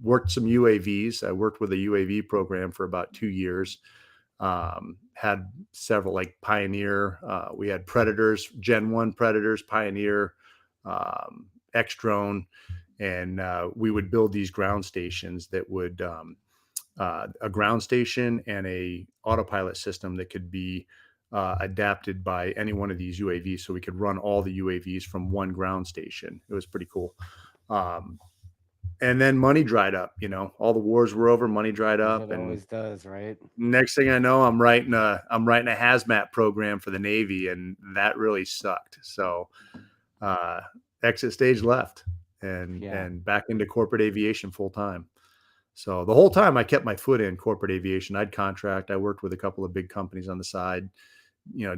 Worked some UAVs. I worked with a UAV program for about 2 years. Had several like Pioneer. We had Predators, Gen 1 Predators, Pioneer, X-Drone, and we would build these ground stations that would a ground station and a autopilot system that could be adapted by any one of these UAVs, so we could run all the UAVs from one ground station. It was pretty cool. And then money dried up. All the wars were over. Money dried As up, it and always does, right? next thing I know, I'm writing a hazmat program for the Navy, and that really sucked. So uh, exit stage left, and Yeah. and back into corporate aviation full time. So the whole time I kept my foot in corporate aviation. I'd contract. I worked with a couple of big companies on the side,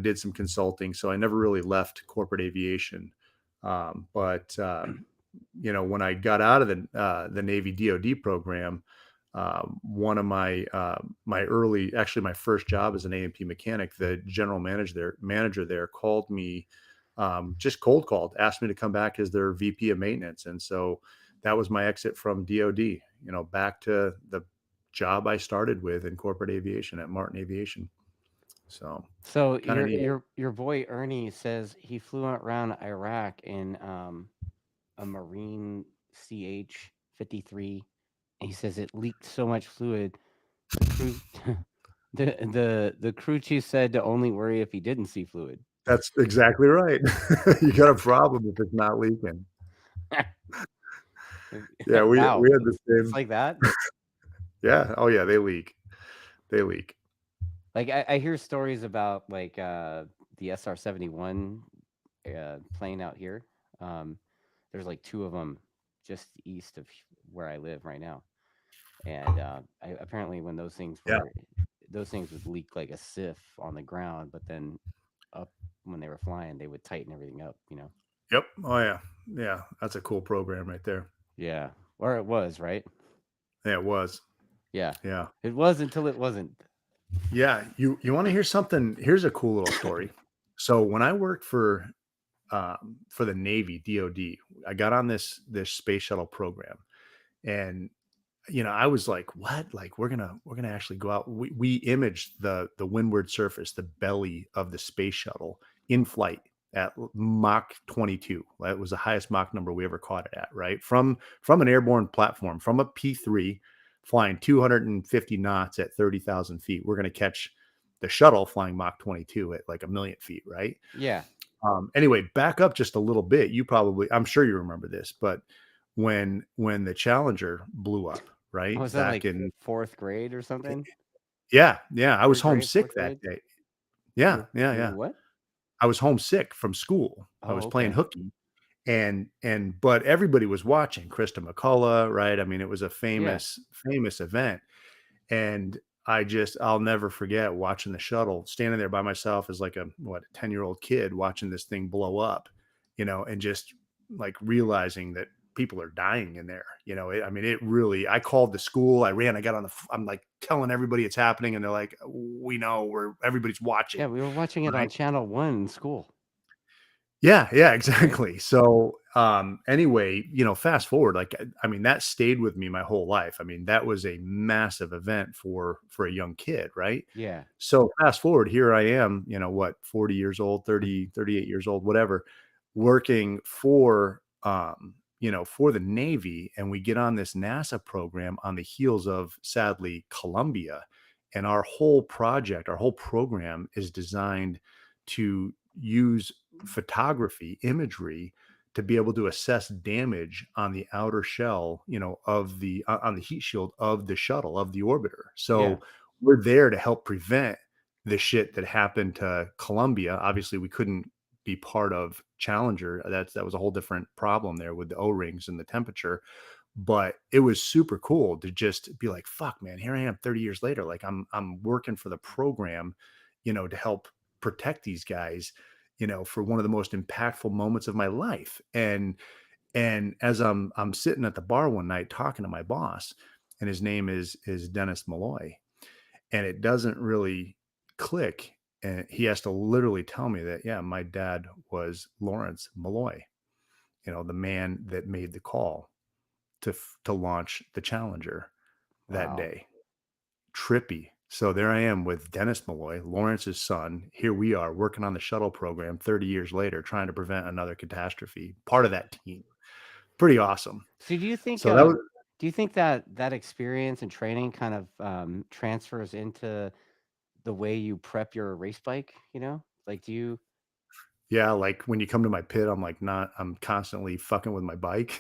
did some consulting. So I never really left corporate aviation. But when I got out of the Navy DoD program, one of my first job as an A&P mechanic, the general manager there called me, just cold called, asked me to come back as their VP of maintenance. And so that was my exit from DoD, back to the job I started with in corporate aviation at Martin Aviation. So So kind of your neat. your your boy Ernie says he flew around Iraq in a Marine CH-53. And he says it leaked so much fluid. The crew the crew chief said to only worry if he didn't see fluid. That's exactly right. You got a problem if it's not leaking. Yeah, we Wow, had the it's same. like that. Yeah. Oh yeah, they leak. They leak. Like I hear stories about like the SR-71 plane out here. Um, there's like 2 of them just east of where I live right now, and apparently when Yeah. those things would leak like a sieve on the ground, but then up when they were flying, they would tighten everything up. Yep. Oh yeah. Yeah. That's a cool program right there. Yeah, or it was right. Yeah, it was. Yeah, Yeah. it was until it wasn't. Yeah. You want to hear something? Here's a cool little story. So when I worked for the Navy DoD, I got on this space shuttle program, and I was like, what? Like we're gonna actually go out. We imaged the windward surface, the belly of the space shuttle in flight at Mach 22. That was the highest Mach number we ever caught it at, right? From an airborne platform, from a P3 flying 250 knots at 30,000 feet. We're gonna catch the shuttle flying Mach 22 at like 1,000,000 feet, right? Yeah. Anyway, back up just a little bit. I'm sure you remember this, but when the Challenger blew up, right? Was that Back like in 4th grade or something? Yeah, yeah, I was 3rd grade, homesick 4th that grade? day. Yeah, You were yeah. what? I was homesick from school. I Oh, was playing okay. hooky, but everybody was watching. Krista McCullough, right? I mean, it was a Yeah. famous event, and I'll never forget watching the shuttle, standing there by myself as like a 10-year-old kid watching this thing blow up, and just like realizing that people are dying in there. I mean, it really, I called the school, I ran, I got on I'm like telling everybody it's happening. And they're like, we know, everybody's Yeah, watching. we were watching it on Right. Channel 1 in school, Yeah, right? exactly. So, anyway, fast forward, like, I mean, that stayed with me my whole life. I mean, that was a massive event for a young kid, right? Yeah, So fast forward, here I am, 40 years old, 30, 38 years old, whatever, working for the Navy, and we get on this NASA program on the heels of, sadly, Columbia. And our whole project, our whole program is designed to use photography imagery to be able to assess damage on the outer shell, of the on the heat shield of the shuttle, of the orbiter. yeah, So we're there to help prevent the shit that happened to Columbia. Obviously, we couldn't be part of Challenger. That was a whole different problem there with the O-rings and the temperature. But it was super cool to just be like, fuck, man, here I am 30 years later. Like, I'm working for the program, to help protect these guys, for one of the most impactful moments of my life. And as I'm sitting at the bar one night talking to my boss, and his name is Dennis Malloy, and it doesn't really click. And he has to literally tell me that, yeah, my dad was Lawrence Malloy, the man that made the call to launch the Challenger that wow. day. Trippy. So there I am with Dennis Malloy, Lawrence's son. Here we are working on the shuttle program 30 years later, trying to prevent another catastrophe. Part of that team. Pretty awesome. So So that was, do you think that that experience and training kind of transfers into the way you prep your race bike? Like, do you? yeah, like when you come to my pit, I'm like, I'm constantly fucking with my bike.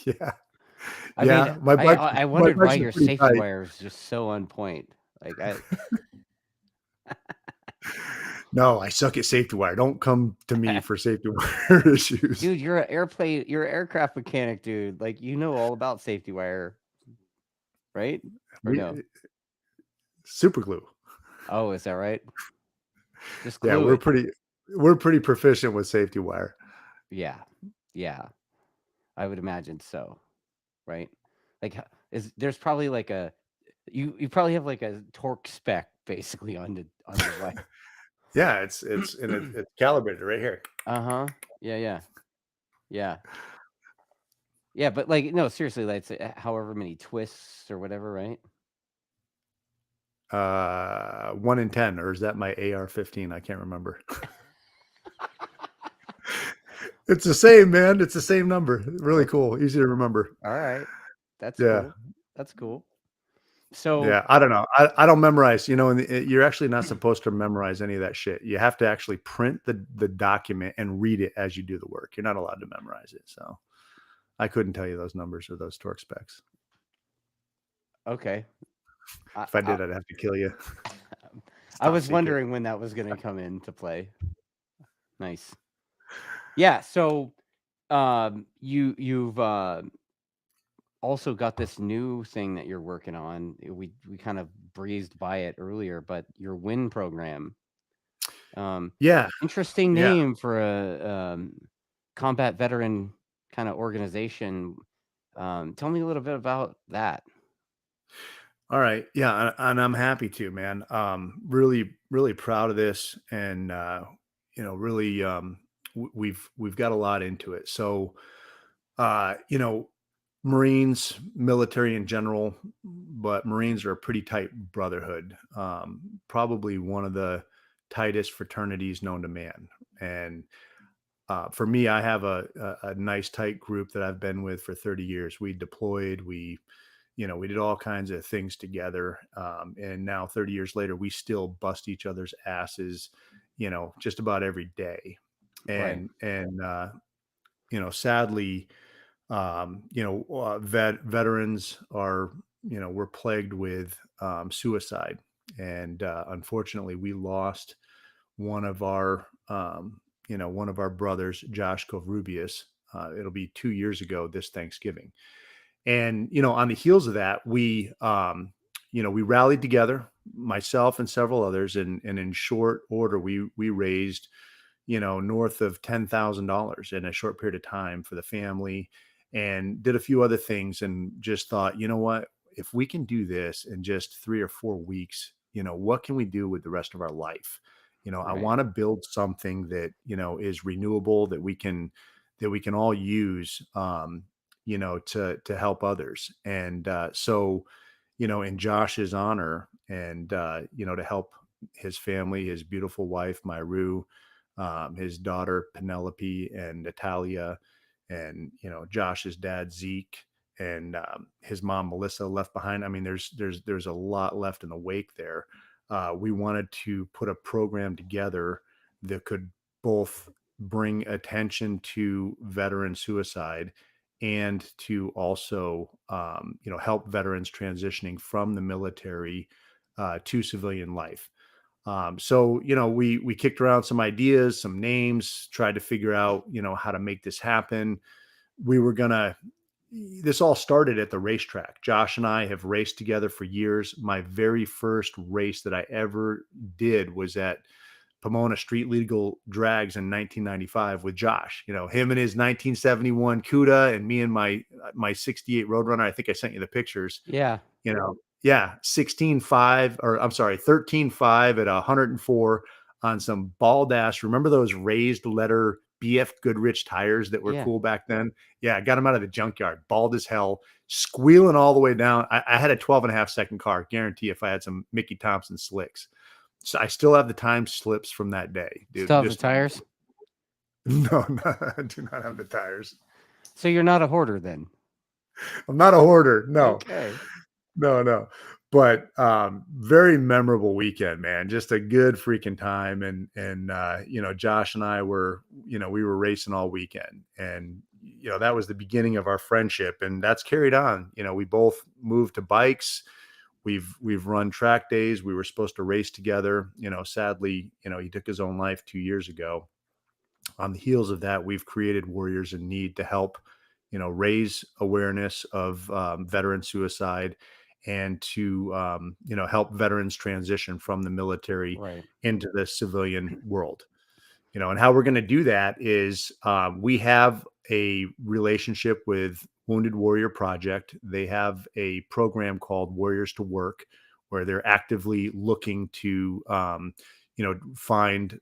Yeah. I mean, Yeah. My bikes, I my wondered why bikes are your pretty safety tight. wire is just so on point. Like, No, I suck at safety wire. Don't come to me for safety wire issues. dude, you're an aircraft mechanic, dude. Like, you know all about safety wire, right? Or no? Super glue. Oh, is that right? Just Yeah, glue it. we're pretty proficient with safety wire. Yeah, yeah. I would imagine so, right? Like, is there's probably like a you probably have like a torque spec basically on your wire. Yeah, it's calibrated right here. Uh-huh. Yeah, yeah. Yeah. Yeah, but like no, seriously, like it's, however many twists or whatever, right? 1 in 10, or is that my AR-15? I can't remember. It's the same, man. It's the same number. Really Okay. cool. Easy to remember. All right. That's Yeah. cool. That's cool. So, Yeah, I don't know. I don't memorize, and you're actually not supposed to memorize any of that shit. You have to actually print the document and read it as you do the work. You're not allowed to memorize it. So I couldn't tell you those numbers or those torque specs. okay. I If I I, did, I'd have to kill you. It's I top was secret. wondering when that was going to come into play. Nice. Yeah, so you've also got this new thing that you're working on. We kind of breezed by it earlier, but your WIN program. Um, Yeah, Interesting yeah. name for a combat veteran kind of organization. Tell me a little bit about that. All right. Yeah, and I'm happy to, man. Really, really proud of this, and really, we've got a lot into it. So, uh, you know, Marines, military in general, but Marines are a pretty tight brotherhood. Probably one of the tightest fraternities known to man. And for me, I have a nice tight group that I've been with for 30 years. We deployed, we did all kinds of things together. And now 30 years later, we still bust each other's asses, just about every day. Right. And sadly, veterans are, we're plagued with suicide. And unfortunately, we lost one of our, one of our brothers, Josh Kovrubius. It'll be 2 years ago this Thanksgiving. And, on the heels of that, we rallied together, myself and several others, and in short order, we raised, north of $10,000 in a short period of time for the family, and did a few other things, and just thought, you know what, if we can do this in just 3 or 4 weeks, what can we do with the rest of our life? I Right. want to build something that, is renewable, that we can all use, to help others. And so, in Josh's honor, and to help his family, his beautiful wife Myru, his daughter Penelope and Natalia, and Josh's dad Zeke, and his mom Melissa left behind. I mean, there's a lot left in the wake there. We wanted to put a program together that could both bring attention to veteran suicide, and to also, help veterans transitioning from the military to civilian life. So, we kicked around some ideas, some names, tried to figure out, how to make this happen. We were gonna. This all started at the racetrack. Josh and I have raced together for years. My very first race that I ever did was at Pomona Street Legal Drags in 1995 with Josh. Him and his 1971 Cuda, and me and my '68 Roadrunner. I think I sent you the pictures. Yeah. Yeah, 16.5, or I'm sorry, 13.5 at 104 on some bald ass. Remember those raised letter BF Goodrich tires that were Yeah. cool back then? Yeah, I got them out of the junkyard, bald as hell, squealing all the way down. I had a 12.5 second car, guarantee, if I had some Mickey Thompson slicks. So I still have the time slips from that day, dude. Still have the Just tires. no, I do not have the tires. So you're not a hoarder then. I'm not a hoarder. No. Okay. No, no. But very memorable weekend, man. Just a good freaking time. And Josh and I were, we were racing all weekend. And that was the beginning of our friendship. And that's carried on. We both moved to bikes. We've run track days. We were supposed to race together. Sadly, he took his own life 2 years ago. On the heels of that, we've created Warriors in Need to help, raise awareness of veteran suicide, and to, help veterans transition from the military Right. into the civilian world. And how we're going to do that is, we have a relationship with Wounded Warrior Project. They have a program called Warriors to Work, where they're actively looking to, find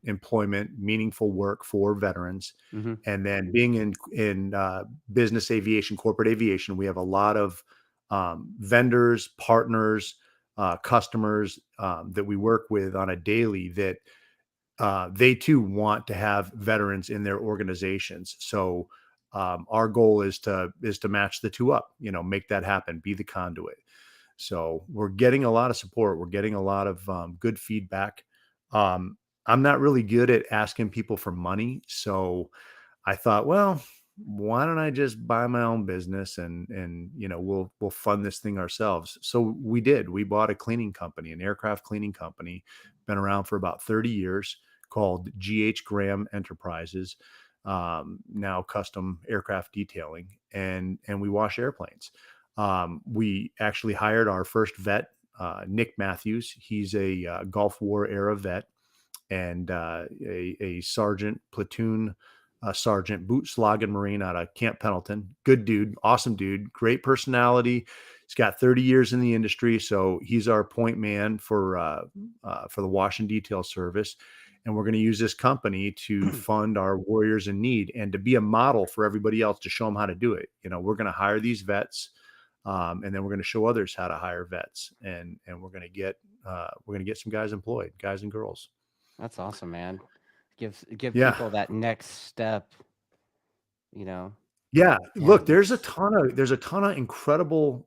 employment, meaningful work for veterans. Hmm. And then being in business aviation, corporate aviation, we have a lot of vendors, partners, customers, that we work with on a daily, that they too want to have veterans in their organizations. So our goal is to match the two up, make that happen, be the conduit. So we're getting a lot of support. We're getting a lot of good feedback. Um, I'm not really good at asking people for money, so I thought, well, why don't I just buy my own business, and we'll fund this thing ourselves. So we did. We bought a cleaning company, an aircraft cleaning company, been around for about 30 years, called GH Graham Enterprises. Now custom aircraft detailing, and we wash airplanes. We actually hired our first vet, Nick Matthews. He's a Gulf War era vet, and a sergeant, platoon sergeant, boot slogging Marine out of Camp Pendleton. Good dude, awesome dude, great personality. He's got 30 years in the industry, so he's our point man for the wash and detail service. And we're going to use this company to fund our Warriors in Need, and to be a model for everybody else, to show them how to do it. We're going to hire these vets, and then we're going to show others how to hire vets, and we're going to get some guys employed, guys and girls. That's awesome, man. Give Yeah. people that next step. You know. Yeah. Yeah. Look, there's a ton of incredible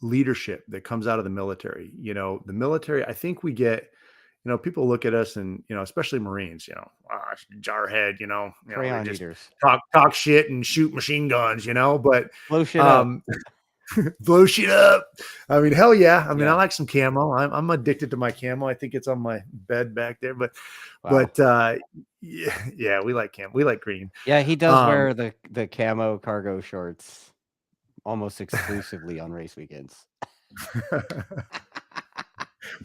leadership that comes out of the military. The military, I think we get, people look at us, and, especially Marines, jarhead, they Crayon just eaters. talk shit and shoot machine guns, but Blow shit up. um blow shit up. I mean, hell yeah. I mean, I Yeah. like some camo. I'm addicted to my camo. I think it's on my bed back there, but Wow. but yeah, we like camo. We like green. Yeah, he does Um, wear the camo cargo shorts almost exclusively on race weekends.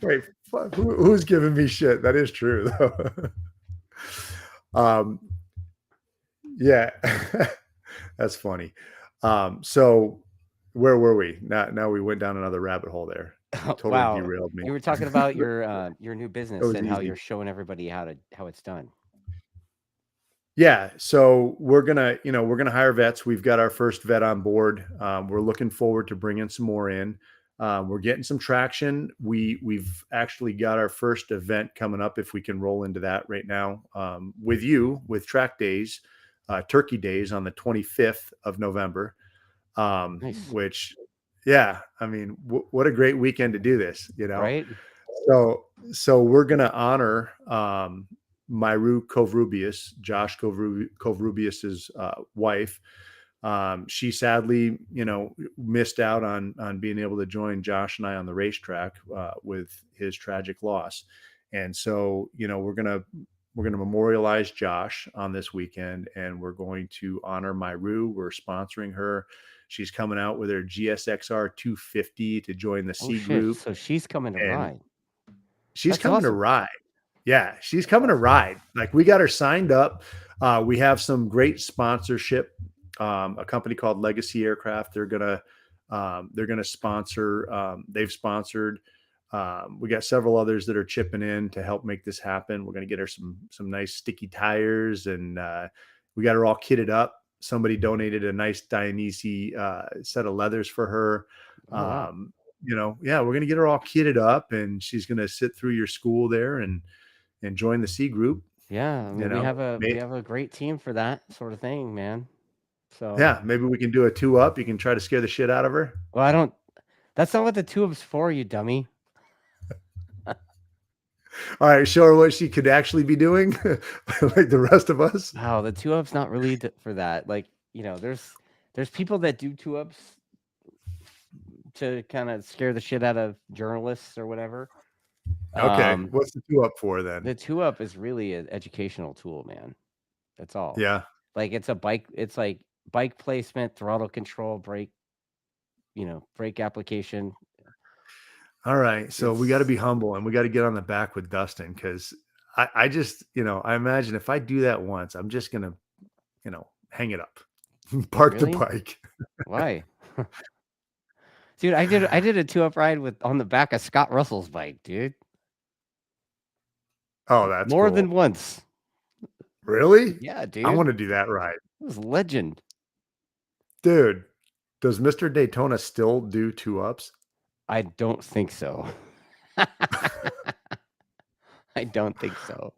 Wait, who's giving me shit? That is true though. um, yeah, that's funny. So where were we? Now we went down another rabbit hole there. Totally Wow. derailed me. You were talking about your new That business was and how easy. you're showing everybody how it's done. Yeah, so we're gonna hire vets. We've got our first vet on board. We're looking forward to bringing some more in. We're getting some traction. We've actually got our first event coming up. If we can roll into that right now, with you with Track Days, Turkey Days on the 25th of November. Nice. Which, yeah, I mean, what a great weekend to do this. Right? So we're gonna honor Myru Kovrubius, Josh Kovrubius's wife. She sadly, missed out on being able to join Josh and I on the racetrack with his tragic loss. And so, we're gonna memorialize Josh on this weekend, and we're going to honor Myru. We're sponsoring her. She's coming out with her GSXR 250 to join the Oh C shit. group, So she's coming to and ride. she's That's coming to awesome. ride. Yeah, she's That's coming to awesome. ride. Like, we got her signed up. We have some great sponsorship. A company called Legacy Aircraft. They're gonna sponsor. They've sponsored. We got several others that are chipping in to help make this happen. We're gonna get her some nice sticky tires, and we got her all kitted up. Somebody donated a nice Dionysi set of leathers for her. Oh wow. Yeah, we're gonna get her all kitted up, and she's gonna sit through your school there and join the C group. Yeah. I You mean we know, have a we May- have a great team for that sort of thing, man. So yeah, maybe we can do a 2-up. You can try to scare the shit out of her. well I don't that's not what the tube's for, you dummy. All right, show her what she could actually be doing, like the rest of us. Wow, the two up's not really for that. Like, there's people that do two ups to kind of scare the shit out of journalists or whatever. Okay, Um, what's the 2-up for then? the two up is really an educational tool, man. That's all. Yeah. Like it's like bike placement, throttle control, brake application. All right. So we got to It's be humble, and we got to get on the back with Dustin, because I just, I imagine if I do that once, I'm just going to, hang it up, park the really bike. why? Dude, I did a two up ride with on the back of Scott Russell's bike, dude. Oh, that's More than cool. once. Really? Yeah, I dude. want to do that ride. It was legend. Dude, does Mr. Daytona still do 2-ups? I don't think so. I don't think so.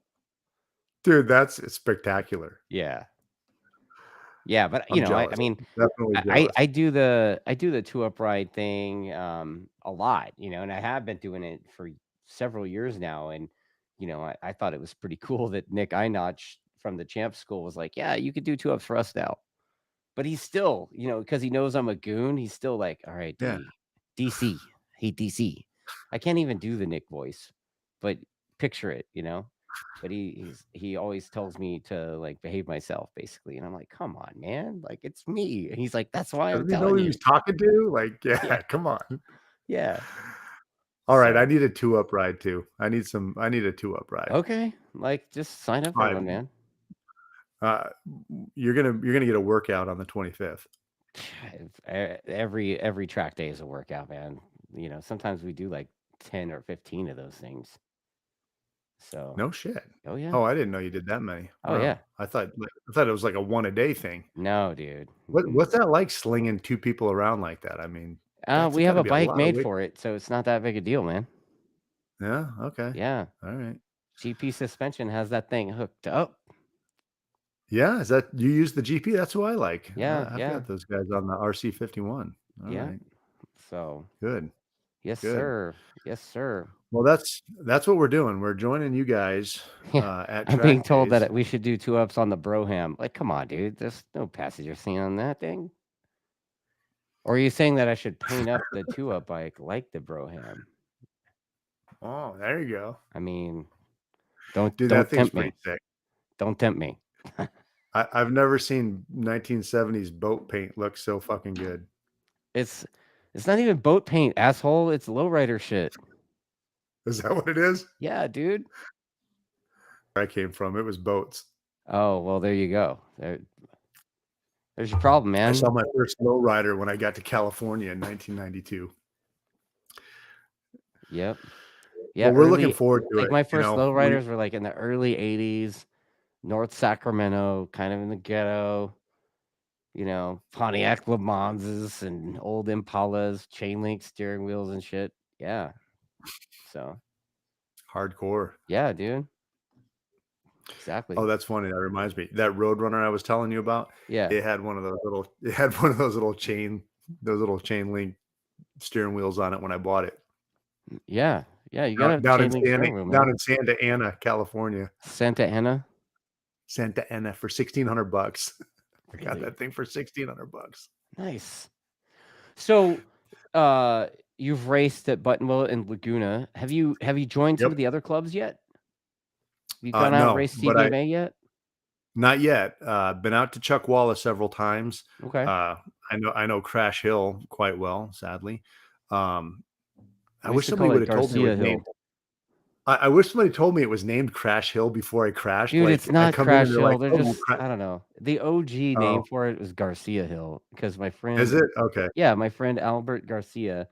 Dude, that's spectacular. Yeah. Yeah, but I'm I jealous. mean, Definitely I jealous. I do the two upright thing a lot, and I have been doing it for several years now. And I thought it was pretty cool that Nick Einach from the Champ School was like, "Yeah, you could do two ups for us now." But he's still, because he knows I'm a goon, he's still like, "All right, Yeah. DC, hey DC." I can't even do the Nick voice, but picture it. But he always tells me to like behave myself, basically, and I'm like, "Come on, man, like it's me." And he's like, "That's why I'm Doesn't he know telling who you." he's talking to? Like, Yeah, yeah, come on. yeah. All right, I So need a 2-up ride too. I need a 2-up ride. okay, like just sign up All for right. one, man. Uh, you're gonna get a workout on the 25th. Every track day is a workout, man. Sometimes we do like 10 or 15 of those things. So, No shit. oh yeah, Oh, I didn't know you did that many. oh Wow. yeah. I thought it was like a one a day thing. No, dude. Mm-mm. What's that like, slinging 2 people around like that? I mean, that's We have gotta a be a bike lot of made weight. for it, so it's not that big a deal, man. Yeah, okay. Yeah, All right. GP suspension has that thing hooked up. Yeah, is that you use the GP? That's who I like. Yeah, I've yeah, got those guys on the RC51. All yeah. right. So, Good, yes, good. sir. Yes, sir. Well, that's what we're doing. We're joining you guys, Yeah, at I'm Track being told Days. that we should do two ups on the Broham. Like, come on, dude. There's no passenger seat on that thing. Or are you saying that I should paint up the two up bike like the Broham? Oh, there you go. I mean, don't Dude, that don't thing's tempt pretty me. sick. Don't tempt me. I've never seen 1970s boat paint look so fucking good. It's It's not even boat paint, asshole. It's lowrider shit. Is that what it is? Yeah, dude. Where I came from, it was boats. Oh, well, there you go. There's your problem, I saw man. my first lowrider when I got to California in 1992. Yep. Yeah, Well, we're looking early forward to like, it, my you first know, we lowriders were, like, in the early '80s, North Sacramento, kind of in the ghetto, Pontiac Le Manses and old Impalas, chain link steering wheels and shit. Yeah. So, hardcore. yeah, dude. Oh, Exactly. that's funny, that reminds me. That Roadrunner I was telling you about, Yeah. it had one of those little chain link steering wheels on it when I bought it. Yeah. Yeah, you gotta have the chain link steering wheel, Down man. in Santa Ana, California. Santa Ana? Santa Ana for $1,600. I got Really? that thing for $1,600. Nice. So, uh, you've raced at Buttonwillow and Laguna. Have you joined some Yep. of the other clubs yet? Have you gone out and No, raced but I CBMA yet? not yet. Been out to Chuck Wallace several times. Okay. I know Crash Hill quite well, sadly. Um, I We used wish to somebody call would it have told me it Garcia was named Hill. I wish somebody told me it was named Crash Hill before I crashed. Dude, it's Like, I not come in and Crash they're like, Hill. They're "Oh, well, just I don't know. The OG name oh, for it was Garcia Hill because my is friend it? Okay. yeah, my friend Albert Garcia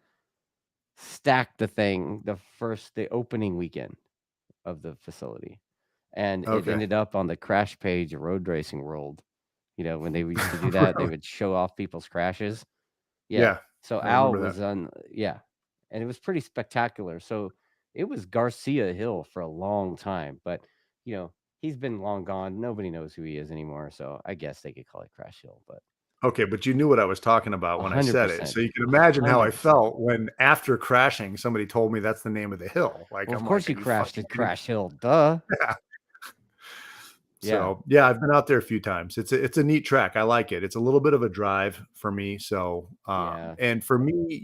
stacked the thing the opening weekend of the facility, and it Okay. ended up on the crash page of Road Racing World. When they used to do that, they Really? would show off people's crashes. Yeah. Yeah, So I Al remember that. was on yeah, and it was pretty spectacular. So it was Garcia Hill for a long time, but, you know, he's been long gone. Nobody knows who he is anymore, so I guess they could call it Crash Hill, but Okay, but you knew what I was talking about when I said it. 100%, So you can imagine how I 100%. felt when after crashing, somebody told me that's the name of the hill. Like, Well, of I'm like, course "Are you you crashed fucking at kidding?" Crash Hill, duh. Yeah. Yeah, So, yeah, I've been out there a few times. It's a neat track. I like it. It's a little bit of a drive for me. So, yeah, and for me,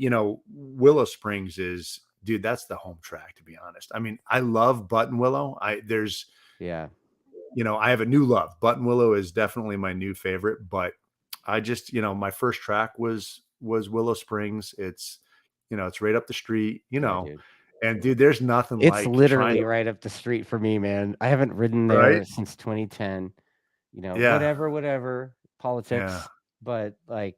Willow Springs is, dude, that's the home track, to be honest. I mean, I love Button Willow. yeah, I have a new love. Button Willow is definitely my new favorite, but I just, my first track was Willow Springs. It's right up the street, yeah, dude. and dude, there's nothing It's like trying literally to, right up the street for me, man. I haven't ridden right? there since 2010. Yeah. Whatever, Yeah. politics, but, like,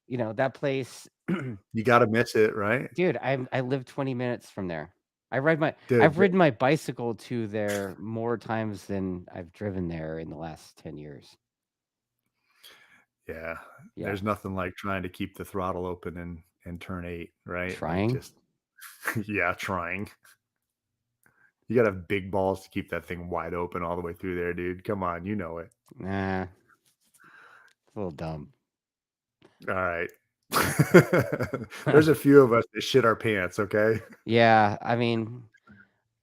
that place You got to miss it, right? dude, I live 20 minutes from there. Dude, I've ridden my bicycle to there more times than I've driven there in the last 10 years. yeah. Yeah. There's nothing like trying to keep the throttle open and turn 8, right? Like, Trying? just yeah, trying. You got to have big balls to keep that thing wide open all the way through there, dude. Come on, you know it. Nah, it's a little dumb. All right. There's a few of us that shit our pants, okay? Yeah, I mean,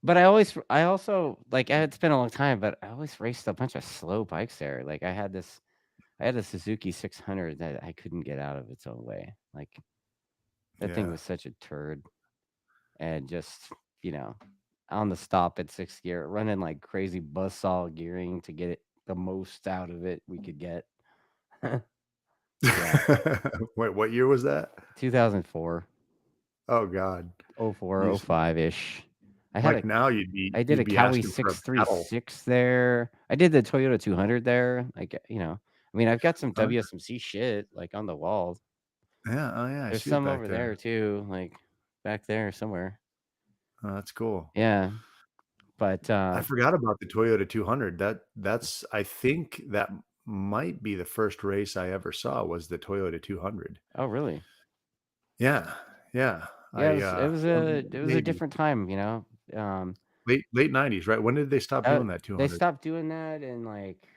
but I also like, it's been a long time, but I always raced a bunch of slow bikes there. Like, I had a Suzuki 600 that I couldn't get out of its own way. Like, that thing Yeah. was such a turd. And just, you know, on the stop at 6th gear, running like crazy buzzsaw gearing to get the most out of it we could get. Yeah, Wait, what year was that? 2004, Oh god. oh four, You oh s five ish. I had like, a now I did you'd a be Cowie asking for a paddle. 636 there. I did the Toyota 200 there. Like, I mean, I've got some Okay. WSMC shit like on the wall. Yeah, oh, yeah, I There's see it some back over there there. too, like back there somewhere. Oh, that's cool. Yeah, but I forgot about the Toyota 200. That's I think that might be the first race I ever saw was the Toyota 200. oh really? Yeah, yeah. Yeah, it was a Maybe different time, Um, late 90s, right? When did they stop doing that they 200? stopped doing that in like,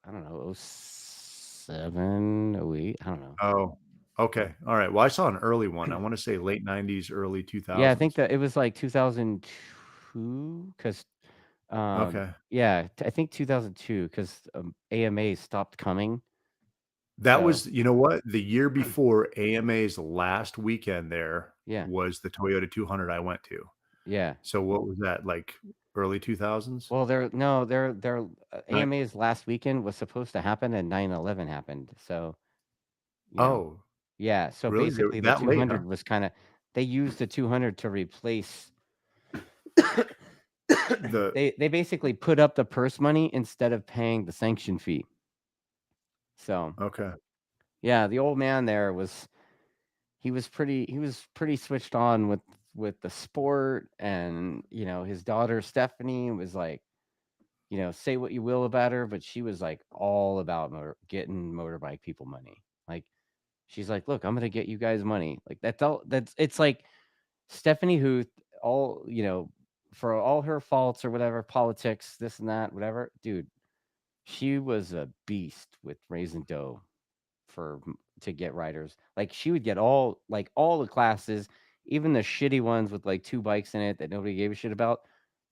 I don't know, '07, '08. I don't know. Oh, okay. All right. Well, I saw an early one. I wanna say late 90s, early Yeah, I think 2000s. that it was like 2002 because, Okay. yeah, I think 2002 because AMA stopped coming. That So, was, you know what? The year before AMA's last weekend there yeah, was the Toyota 200 I went to. yeah. So what was that, like, early 2000s? Well, no, their Right. AMA's last weekend was supposed to happen and 9/11 happened. So, you know, Oh. Yeah, so Really? They basically the that late, huh? 200 was kinda they used the 200 to replace The they basically put up the purse money instead of paying the sanction fee. So, Okay. yeah, the old man there was he was pretty switched on with the sport, and, his daughter Stephanie was like, say what you will about her, but she was like all about getting motorbike people money. Like she's like, "Look, I'm gonna get you guys money." Like that's all. That's it's like Stephanie Huth, all for all her faults or whatever, politics, this and that, whatever. Dude, she was a beast with raising dough to get riders. Like she would get all the classes, even the shitty ones with like two bikes in it that nobody gave a shit about.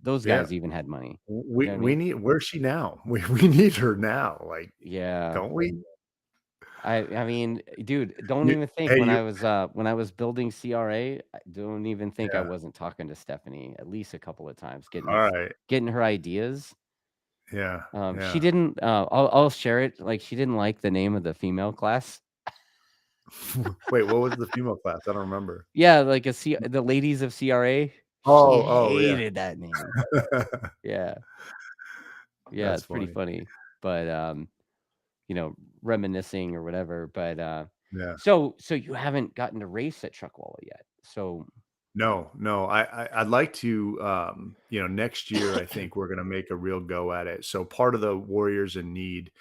Those Yeah. guys even had money. You We know what I we mean? need where's she now? We need her now, like, Yeah. don't we? I mean, dude, don't You even think hey, you when I was building CRA, I don't even think I Yeah. wasn't talking to Stephanie at least a couple of times, Alright. getting her ideas. Yeah, She yeah. didn't. I'll share it. Like she didn't like the name of the female class. Wait, what was the female class? I don't remember. Yeah, like the ladies of CRA. She Oh, oh, yeah. hated that name. Yeah, yeah, That's it's pretty funny. funny, but you know, reminiscing or whatever. But Yeah. so you haven't gotten to race at Chuckwalla yet. So No, no, I'd like to, next year, I think we're gonna make a real go at it. So part of the Warriors in Need,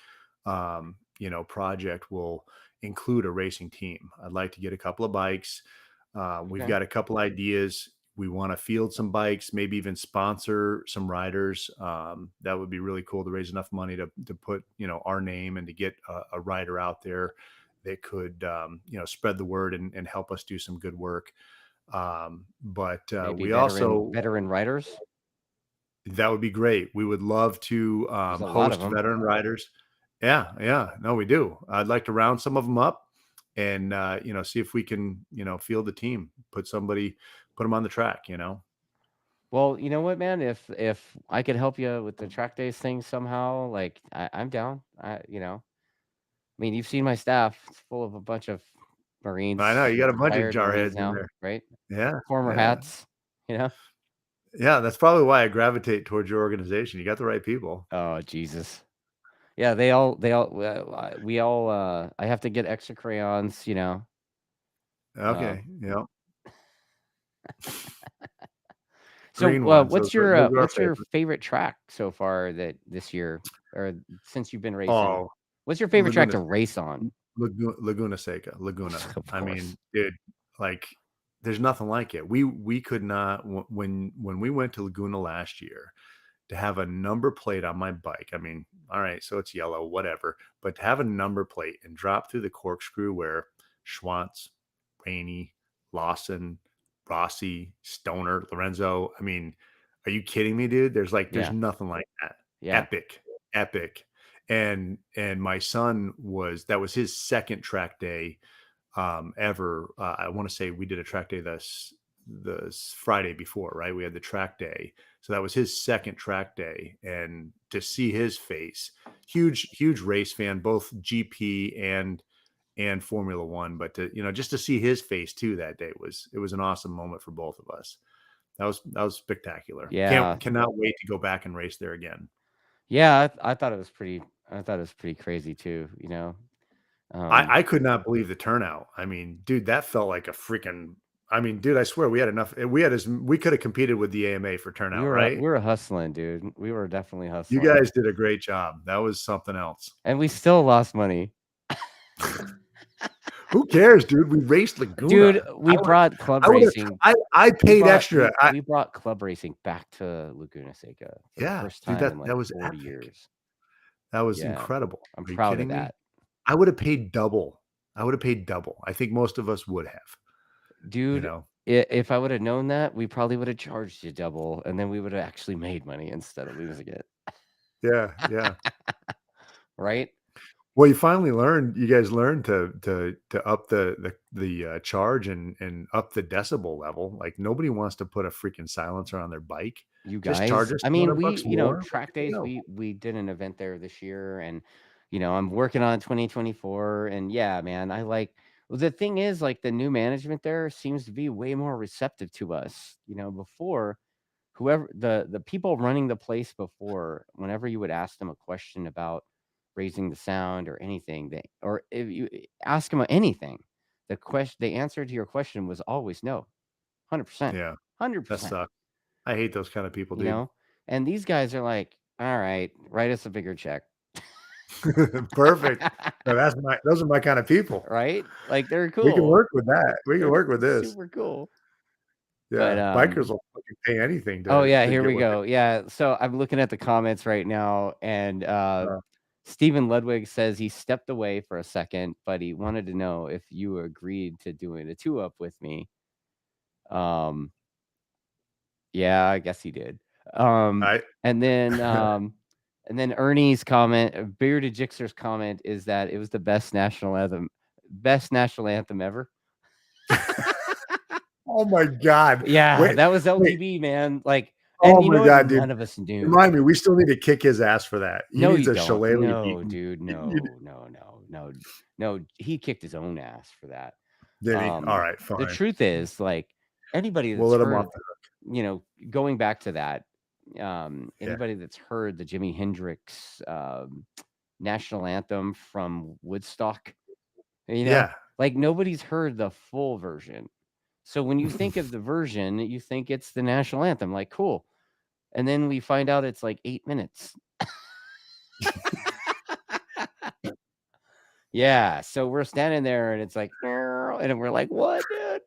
project will include a racing team. I'd like to get a couple of bikes. We've okay, got a couple ideas. We want to field some bikes, maybe even sponsor some riders. That would be really cool to raise enough money to put our name and to get a rider out there that could spread the word and help us do some good work. But maybe we also veteran riders. that would be great. We would love to There's a lot of host them. veteran riders. Yeah, yeah. No, we do. I'd like to round some of them up and see if we can field the team, put them on the track. Well, you know what, man? If I could help you with the track days thing somehow, like I'm down. I mean, you've seen my staff. It's full of a bunch of I know Marines, you got a bunch of retired Marines jarheads in now, there. right? Yeah, Former yeah, hats, you know? yeah. That's probably why I gravitate towards your organization. You got the right people. Oh, Jesus. Yeah, we all, I have to get extra crayons, Uh, Okay, so, green ones. what's Those are our what's your favorite. favorite track so far that this year or since you've been racing? Oh, What's your favorite track Laguna to race on? Laguna Seca, Laguna. Of I course. mean, dude, like, there's nothing like it. We could not when we went to Laguna last year to have a number plate on my bike. I mean, all right, so it's yellow, whatever, but to have a number plate and drop through the corkscrew where Schwantz, Rainey, Lawson, Rossi, Stoner, Lorenzo. I mean, are you kidding me, dude? There's Yeah. nothing like that. Yeah. Epic, epic. And my son that was his second track day ever. I want to say we did a track day this Friday before, right? We had the track day, so that was his second track day, and to see his face, huge race fan, both GP and Formula One, but to just to see his face too that day was an awesome moment for both of us. That was spectacular. Yeah. Cannot wait to go back and race there again. Yeah, I thought it was pretty crazy too, Um, I could not believe the turnout. I mean, dude, that felt like a freaking I mean, dude, I swear we had enough we could have competed with the AMA for turnout, we right? were hustling, dude. We were definitely You hustling, guys did a great job. That was something else. and we still lost money. Who cares, dude? We raced Dude, Laguna. we brought club I would have racing. I paid extra. We brought club racing back to Laguna Seca for the Yeah, first dude, time in that like was 40 epic. years. That was Yeah. incredible. I'm Are you proud of kidding me? that. I would have paid double. I would have paid double. I think most of us would have, you Dude, know? if I would have known that, we probably would have charged you double and then we would have actually made money instead of losing it. Yeah, yeah. Right? Well, you guys learned to up the charge and up the decibel level. Like, nobody wants to put a freaking silencer on their bike. You Just charge guys, us I mean, 200 bucks more. We're track good to days, go. we did an event there this year and I'm working on 2024 and yeah, man, Well, the thing is, like, the new management there seems to be way more receptive to us. Before, whoever the people running the place before, whenever you would ask them a question about raising the sound or anything, or if you ask them anything, the answer to your question was always no, 100%, Yeah, that 100%. sucks. I hate those kind of people, You dude. know, and these guys are like, all right, write us a bigger check. Perfect. No, those are my kind of people. Right? Like, they're We can cool. work with that. We can They're work with this. super cool. But, Yeah, bikers will fucking pay anything oh, yeah, to here get we what they go. Yeah, so I'm looking at the comments right now, and, uh, Stephen Ludwig says he stepped away for a second, but he wanted to know if you agreed to doing a two-up with me. Um, yeah, I guess he did. Um, I and then, um, and then Ernie's comment, Bearded Jixer's comment is that it was the best national anthem ever. Oh my god. Yeah, Wait, that was wait. LTV, man. Like, and Oh you my know what? god, dude. None of us knew. Remind me, we still need to kick his ass for that. He No, needs you a don't. shillelagh No, beaten. dude. No, no, no, no, no. He kicked his own ass for that. Did he? Alright, The fine. truth is, like, anybody We'll that's let him off heard, the hook. going back to that, Yeah. anybody that's heard the Jimi Hendrix national anthem from Woodstock, you know, Yeah. like, nobody's heard the full version. So when you think of the version, you think it's the national anthem, like, cool. And then we find out it's like 8 minutes. Yeah, so we're standing there and it's like, and we're like, what, dude?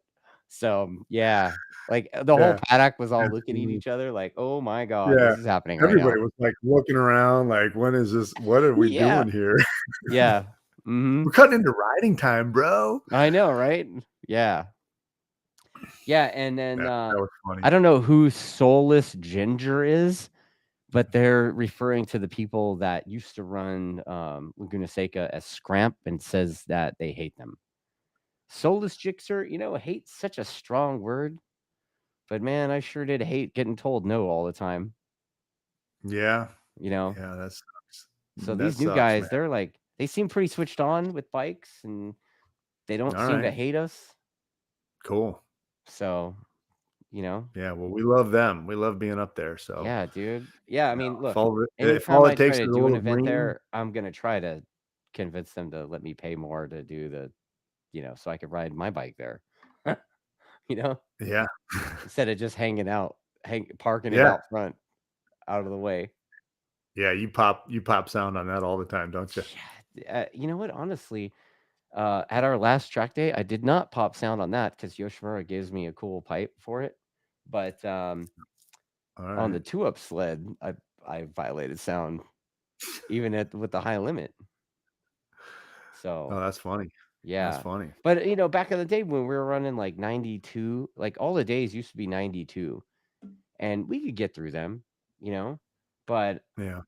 So yeah, like the whole Yeah. paddock was all looking at Absolutely. each other like, oh my God, Yeah. this is happening right Everybody now. was, like, looking around like, "When is this? What are we Yeah, doing here? yeah. Hmm. We're cutting into riding time, bro." I know, right? Yeah. Yeah. And then Yeah, that was funny. I don't know who Soulless Ginger is, but they're referring to the people that used to run Laguna Seca as Scramp and says that they hate them. Soulless Jixer, hate's such a strong word, but man, I sure did hate getting told no all the time, Yeah. you know? Yeah, that sucks. So That these new sucks, man. guys, they seem pretty switched on with bikes and they don't seem to Alright. hate us. Cool. So, you know, Yeah, well, we love them. We love being up there, so, yeah, dude. Yeah, I you know, mean, if look, all anytime it I try takes to is a do an little event green. there, I'm gonna try to convince them to let me pay more to do so I could ride my bike there. you know, Yeah. Instead of just hanging out, parking it Yeah. out front, out of the way. Yeah, you pop sound on that all the time, don't you? Yeah, you know what? Honestly, at our last track day, I did not pop sound on that because Yoshimura gives me a cool pipe for it. But on the Alright. two-up sled, I violated sound even with the high limit. Oh, So that's funny. That's yeah, funny. but back in the day when we were running like 92, like all the days used to be 92, and we could get through them, you know. But Yeah.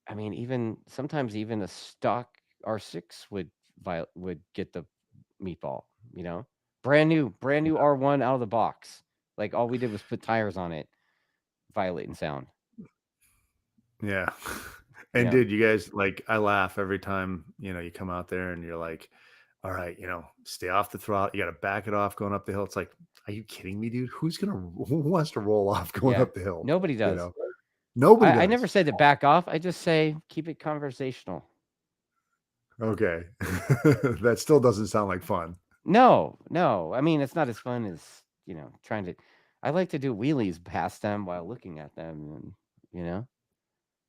I mean, even sometimes even a stock R6 would get the meatball, you know? Brand new R1 out of the box. Like all we did was put tires on it, violating sound, Yeah. you And know? dude, you guys like I laugh every time, you come out there and you're like, all right, stay off the throttle. You got to back it off going up the hill. It's like, are you kidding me, dude? Who wants to roll off going Yeah. up the hill? Nobody You does. know, nobody I never does. say to back off. I just say keep it conversational. Okay. That still doesn't sound like fun. No, no. I mean, it's not as fun as, trying to I like to do wheelies past them while looking at them and, you know?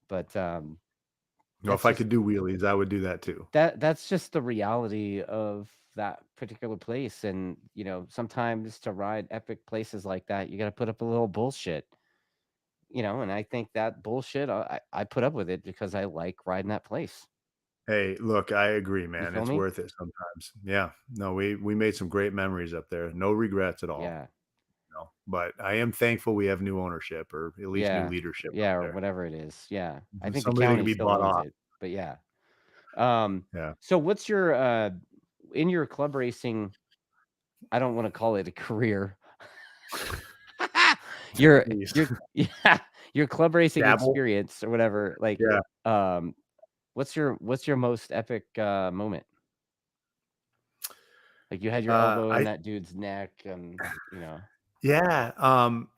But No, if that's I just could do wheelies, I would do that too. that's just the reality of that particular place. And sometimes to ride epic places like that, you got to put up a little bullshit. And I think that bullshit, I put up with it because I like riding that place. Hey, look, I agree, You man. feel It's me? worth it sometimes. Yeah. No, we made some great memories up there. No regrets at all. Yeah, But I am thankful we have new ownership or at least new yeah, leadership up yeah, or there. whatever it is. Yeah, I think the Somebody that can county be still bought owns off. it, but yeah. um Yeah. so what's your in your club racing, I don't want to call it a career. your Please. yeah, your club racing Dabble. experience or whatever, like, Yeah. what's your most epic moment? Like you had your elbow in I that dude's neck, and Yeah,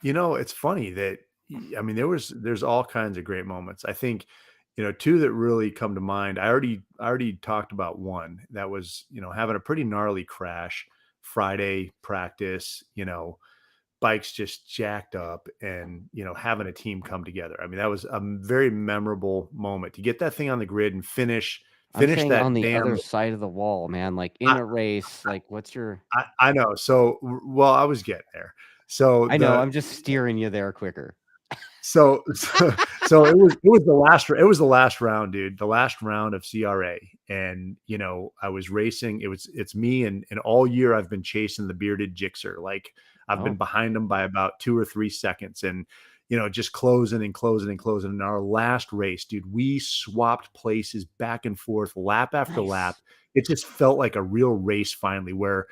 it's funny that I mean there's all kinds of great moments. I think, two that really come to mind. I already talked about one that was, having a pretty gnarly crash Friday practice, bikes just jacked up and, having a team come together. I mean, that was a very memorable moment to get that thing on the grid and finish I'm finish saying on that the damn other side of the wall, man. Like in a race, like what's your? I know. So, well, I was getting there. So I know. I'm just steering you there quicker. so it was the last round, dude. The last round of CRA, and I was racing. It's me, and all year I've been chasing the bearded Gixxer. Like I've been Oh, behind him by about 2 or 3 seconds, and just closing and closing and closing. In our last race, dude, we swapped places back and forth, lap after lap. nice. It just felt like a real race finally, where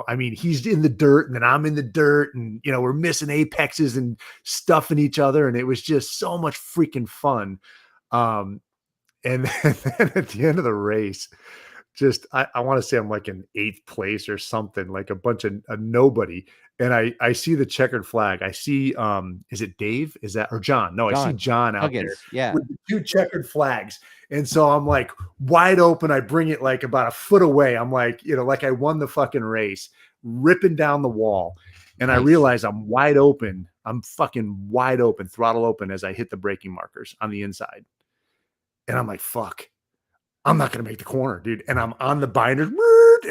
I mean, he's in the dirt and then I'm in the dirt, and we're missing apexes and stuffing each other, and it was just so much freaking fun. Um, and then at the end of the race, just I want to say I'm like in 8th place or something, like a bunch of a nobody. And I see the checkered flag. I see is it Dave? Is that or John? No, I see John John out there Huggins. Yeah. with the 2 checkered flags. And so I'm like wide open. I bring it like about a foot away. I'm like, like I won the fucking race, ripping down the wall. And I Nice. realize I'm wide open. I'm fucking wide open, throttle open as I hit the braking markers on the inside. And I'm like, fuck, I'm not going to make the corner, dude. And I'm on the binders.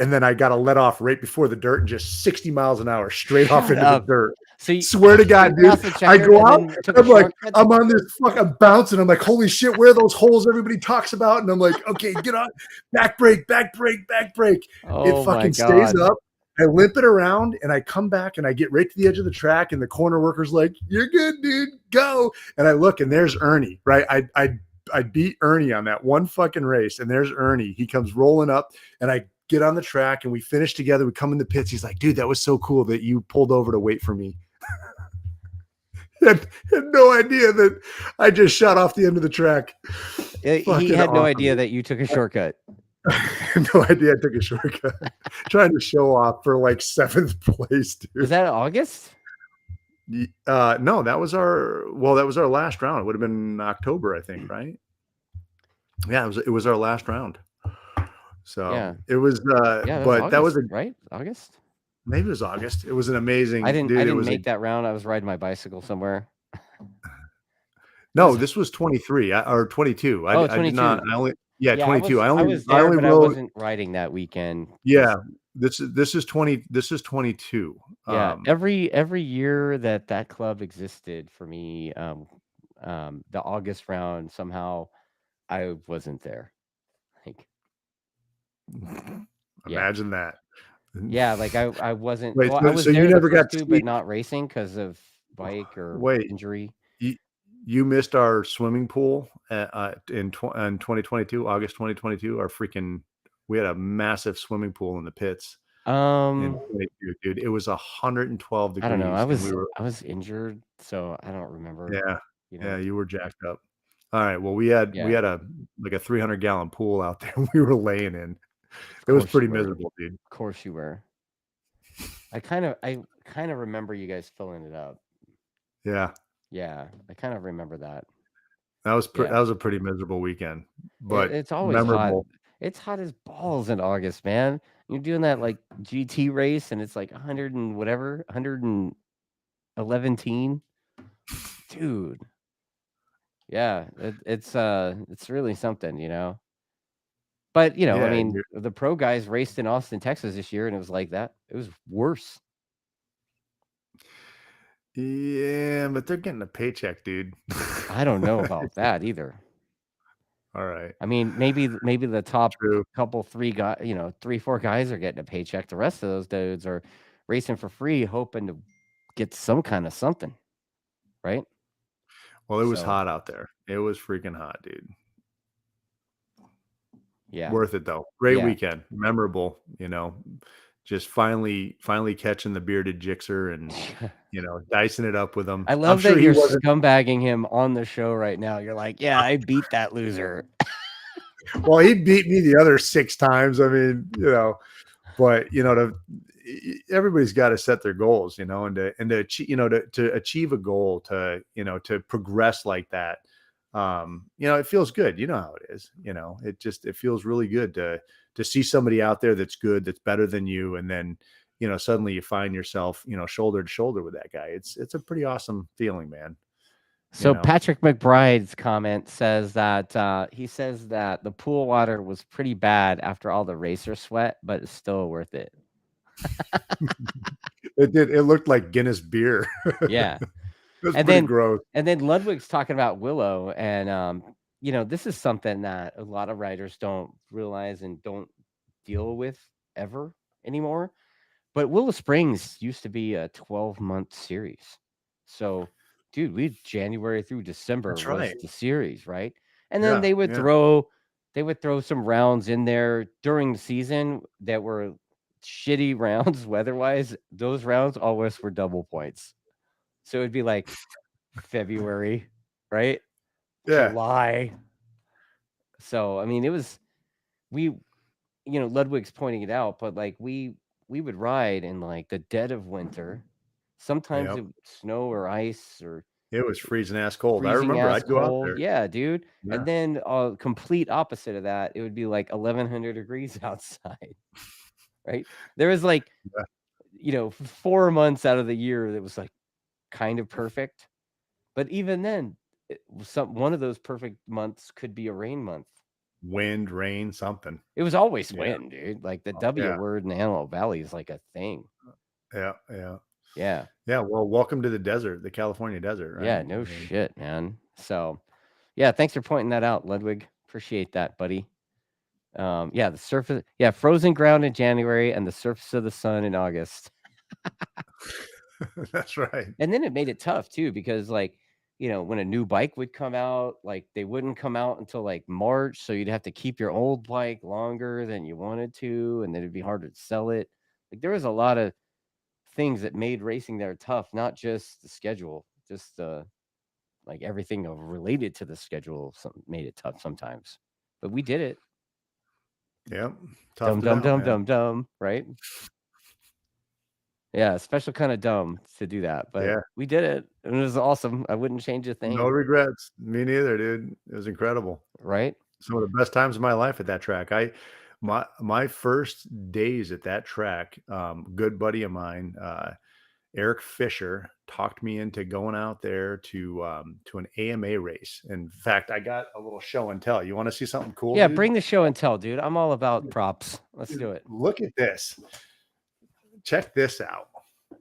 And then I got to let off right before the dirt and just 60 miles an hour straight off Shut into the up. dirt. So Swear to God, you dude. passed the I checkered go and out. then took a I'm like, shortcut. I'm on this fucking bounce. And I'm like, holy shit, where are those holes everybody talks about? And I'm like, okay, get on. Back brake, back brake, back brake. It Oh my fucking stays God. up. I limp it around and I come back and I get right to the edge of the track. And the corner worker's like, you're good, dude. Go. And I look and there's Ernie, right? I beat Ernie on that one fucking race, and there's Ernie. He comes rolling up, and I get on the track, and we finish together. We come in the pits. He's like, dude, that was so cool that you pulled over to wait for me. had no idea that I just shot off the end of the track. He Fucking had no awesome. idea that you took a shortcut. No idea I took a shortcut. Trying to show off for like 7th place, dude. Was that August? No, that was our last round. It would have been October, I think, right? Yeah, it was our last round. So Yeah. it was Yeah, but that was right? August? maybe it was August. It was an amazing I didn't it was make that round. I was riding my bicycle somewhere. no, this was 23 or 22. I did not. 22. I only yeah, Yeah, 22. I was I there, only but I rode. wasn't riding that weekend. Yeah, this is 22. Yeah, every year that club existed for me, the August round, somehow I wasn't there. Like, yeah. Imagine that. Yeah, like I wasn't. Wait, Well, I was so you there the never got first to 2, see. but not racing because of bike or Wait, injury. you missed our swimming pool in 2022, August 2022. We had a massive swimming pool in the pits in 22, dude. It was 112 I don't know. degrees, and we were I was injured, so I don't remember. yeah, You yeah, know. you were jacked up. All right, well, we had Yeah, a like a 300-gallon pool out there we were laying in. of It was course you pretty were. miserable, dude. Of course you were. I kind of remember you guys filling it up. Yeah, Yeah, I kind of remember that. that Yeah, was a pretty miserable weekend, but it's always hot. memorable. It's hot as balls in August, man. You're doing that like GT race, and it's like 100 and whatever, 111 teen, dude. Yeah, it's really something, you know. But I Yeah, mean, the pro guys raced in Austin, Texas this year, and it was like that. It was worse. yeah, but they're getting a paycheck, dude. I don't know about that either. All right, I mean, maybe the top true. couple 3 guys, 3, 4 guys are getting a paycheck. The rest of those dudes are racing for free, hoping to get some kind of something, right? Well, it was So, hot out there. It was freaking hot, dude. yeah. Worth it though. Great Yeah. weekend. Memorable, just finally catching the bearded Gixxer and, dicing it up with him. I I'm love sure that he you're wasn't. scumbagging him on the show right now. You're like, "Yeah, I beat that loser." Well, he beat me the other 6 times. I mean, But everybody's got to set their goals, and to achieve, to achieve a goal, to progress like that. It feels good. You know how it is. It feels really good to see somebody out there that's good, that's better than you, and then suddenly you find yourself shoulder to shoulder with that guy. It's a pretty awesome feeling, man. So Patrick McBride's comment says that he says that the pool water was pretty bad after all the racer sweat, but it's still worth it. It did. It looked like Guinness beer. Yeah. That's And pretty then gross. and then Ludwig's talking about Willow, and this is something that a lot of riders don't realize and don't deal with ever anymore. But Willow Springs used to be a 12-month series. So, dude, January through December That's was right. the series, right? And then Yeah. they would Yeah. throw some rounds in there during the season that were shitty rounds weather-wise. Those rounds always were double points. So it'd be like February, right? Yeah. July. So, I mean, it was we Ludwig's pointing it out, but like we would ride in like the dead of winter. Sometimes Yep. it would snow or ice or It was freezing ass cold. I freezing remember ass I'd go out cold. there. Yeah, dude. Yeah. And then complete opposite of that, it would be like 1100 degrees outside. Right? There was like, Yeah. 4 months out of the year that was like kind of perfect. But even then, one of those perfect months could be a rain month. Wind, rain, something. It was always Yeah. wind, dude. Like the W Yeah. word in the Antelope Valley is like a thing. Yeah. Yeah. Yeah. Yeah. Well, welcome to the desert, the California desert, right? Yeah, no shit, man. So, yeah, thanks for pointing that out, Ludwig. Appreciate that, buddy. Yeah, the surface, yeah, frozen ground in January and the surface of the sun in August. That's right. And then it made it tough too, because like, when a new bike would come out, like they wouldn't come out until like March. So you'd have to keep your old bike longer than you wanted to, and then it'd be harder to sell it. Like there was a lot of things that made racing there tough, not just the schedule, just like everything related to the schedule made it tough sometimes. But we did it. Yep. Dum Toughed it dum out, dum man. dum dum, right? Yeah, special kind of dumb to do that, but Yeah. we did it, and it was awesome. I wouldn't change a No thing, regrets. Me neither, dude. It was incredible. right? Some of the best times of my life at that track. My first days at that track, good buddy of mine, Eric Fisher, talked me into going out there to an AMA race. In fact, I got a little show and tell. You want to see something cool? Yeah, Dude? bring the show and tell, dude. I'm all about props. Let's do it. Look at this. Check this out. I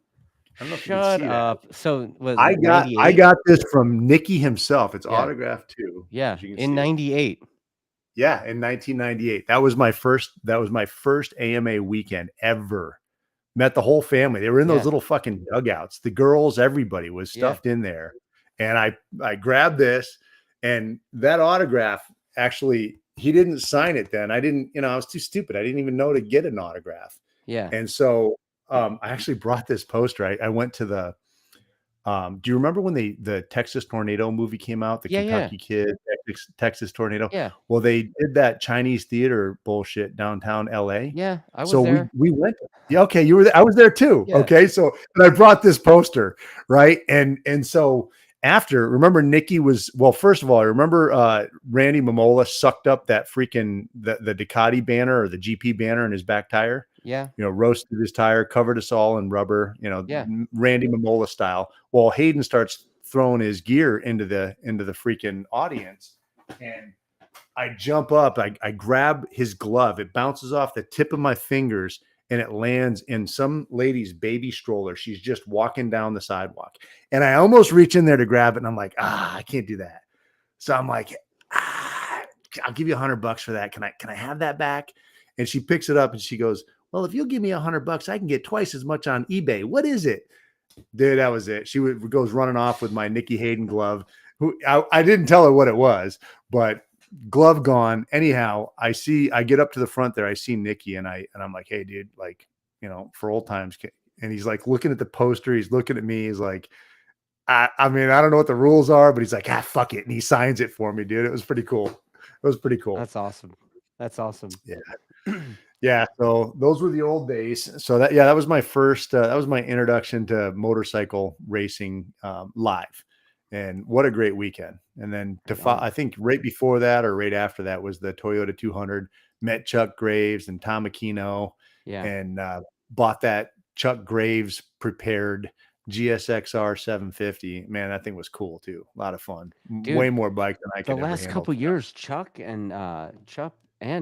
don't know if you can Shut see up. that. So was I it got 98? this from Nicky himself. It's Yeah. autographed too. Yeah, As you can in see. 98. Yeah, in 1998. That was my first AMA weekend ever. Met the whole family. They were in those little fucking dugouts. The girls, everybody was stuffed in there. And I grabbed this, and that autograph, actually, he didn't sign it then. I didn't, I was too stupid. I didn't even know to get an autograph. Yeah. And so I actually brought this poster. I went to the do you remember when the Texas Tornado movie came out? The Kentucky Kid, Texas Tornado. Yeah. Well, they did that Chinese theater bullshit downtown LA. Yeah, I was So there. we went. Yeah, okay, you were there. I was there too. Yeah. Okay, so and I brought this poster, right? And so after, remember Nicky was, well, first of all, I remember Randy Momola sucked up that freaking the Ducati banner or the GP banner in his back tire. Yeah. Roasted his tire, covered us all in rubber, Randy Momola style. Well, Hayden starts throwing his gear into the freaking audience, and I jump up, I grab his glove. It bounces off the tip of my fingers, and it lands in some lady's baby stroller. She's just walking down the sidewalk, and I almost reach in there to grab it, and I'm like, I can't do that. So I'm like, I'll give you $100 for that. Can I have that back? And she picks it up and she goes, well, if you'll give me $100, I can get twice as much on eBay. What is it? Dude, that was it. She goes running off with my Nicky Hayden glove. I didn't tell her what it was, but glove gone. Anyhow, I get up to the front there. I see Nicky, and I'm like, hey, dude, like, for old times. And he's like looking at the poster. He's looking at me. He's like, I mean, I don't know what the rules are, but he's like, fuck it. And he signs it for me, dude. It was pretty cool. It was pretty cool. That's awesome. That's awesome. Yeah. Yeah, so those were the old days. So that was my first, that was my introduction to motorcycle racing, live, and what a great weekend. And then Right on. I think right before that or right after that was the Toyota 200. Met Chuck Graves and Tom Aquino, Yeah. and bought that Chuck Graves prepared GSXR 750. Man, that thing was cool too. A lot of fun. Way Dude, more bike than I the could ever last handle. couple years, Chuck and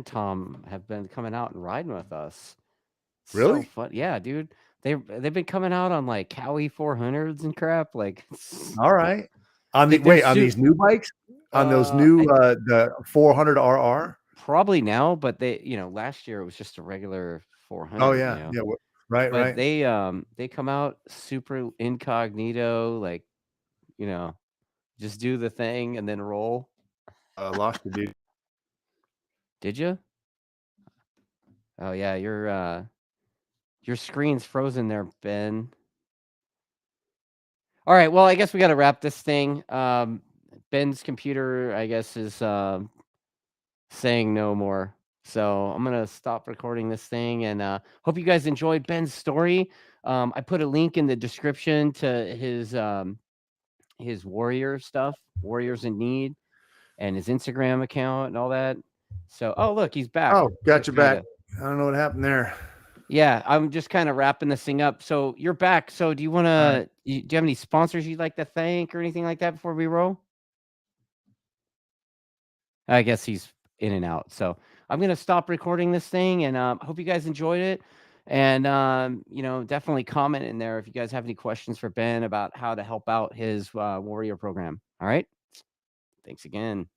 Tom have been coming out and riding with us. So Really? fun. Yeah, dude. They've been coming out on like Cowie 400s and crap. Like All right. On the they're wait, on suit these new bikes? On those new, I the 400RR? probably now, but last year it was just a regular Oh, 400, yeah. Yeah, right, But right. they come out super incognito, like, you know, just do the thing and then roll. Lost you, dude. Did you? Oh yeah, your screen's frozen there, Ben. All right, well, I guess we got to wrap this thing. Ben's computer, I guess, is saying no more. So I'm gonna stop recording this thing, and hope you guys enjoyed Ben's story. I put a link in the description to his warrior stuff, Warriors in Need, and his Instagram account and all that. So, oh look, he's back. Oh, got Just you back. kinda. I don't know what happened there. Yeah, I'm just kind of wrapping this thing up. So you're back. So do you want All right. to? Do you have any sponsors you'd like to thank or anything like that before we roll? I guess he's in and out. So I'm gonna stop recording this thing, and hope you guys enjoyed it. And definitely comment in there if you guys have any questions for Ben about how to help out his warrior program. All right. Thanks again.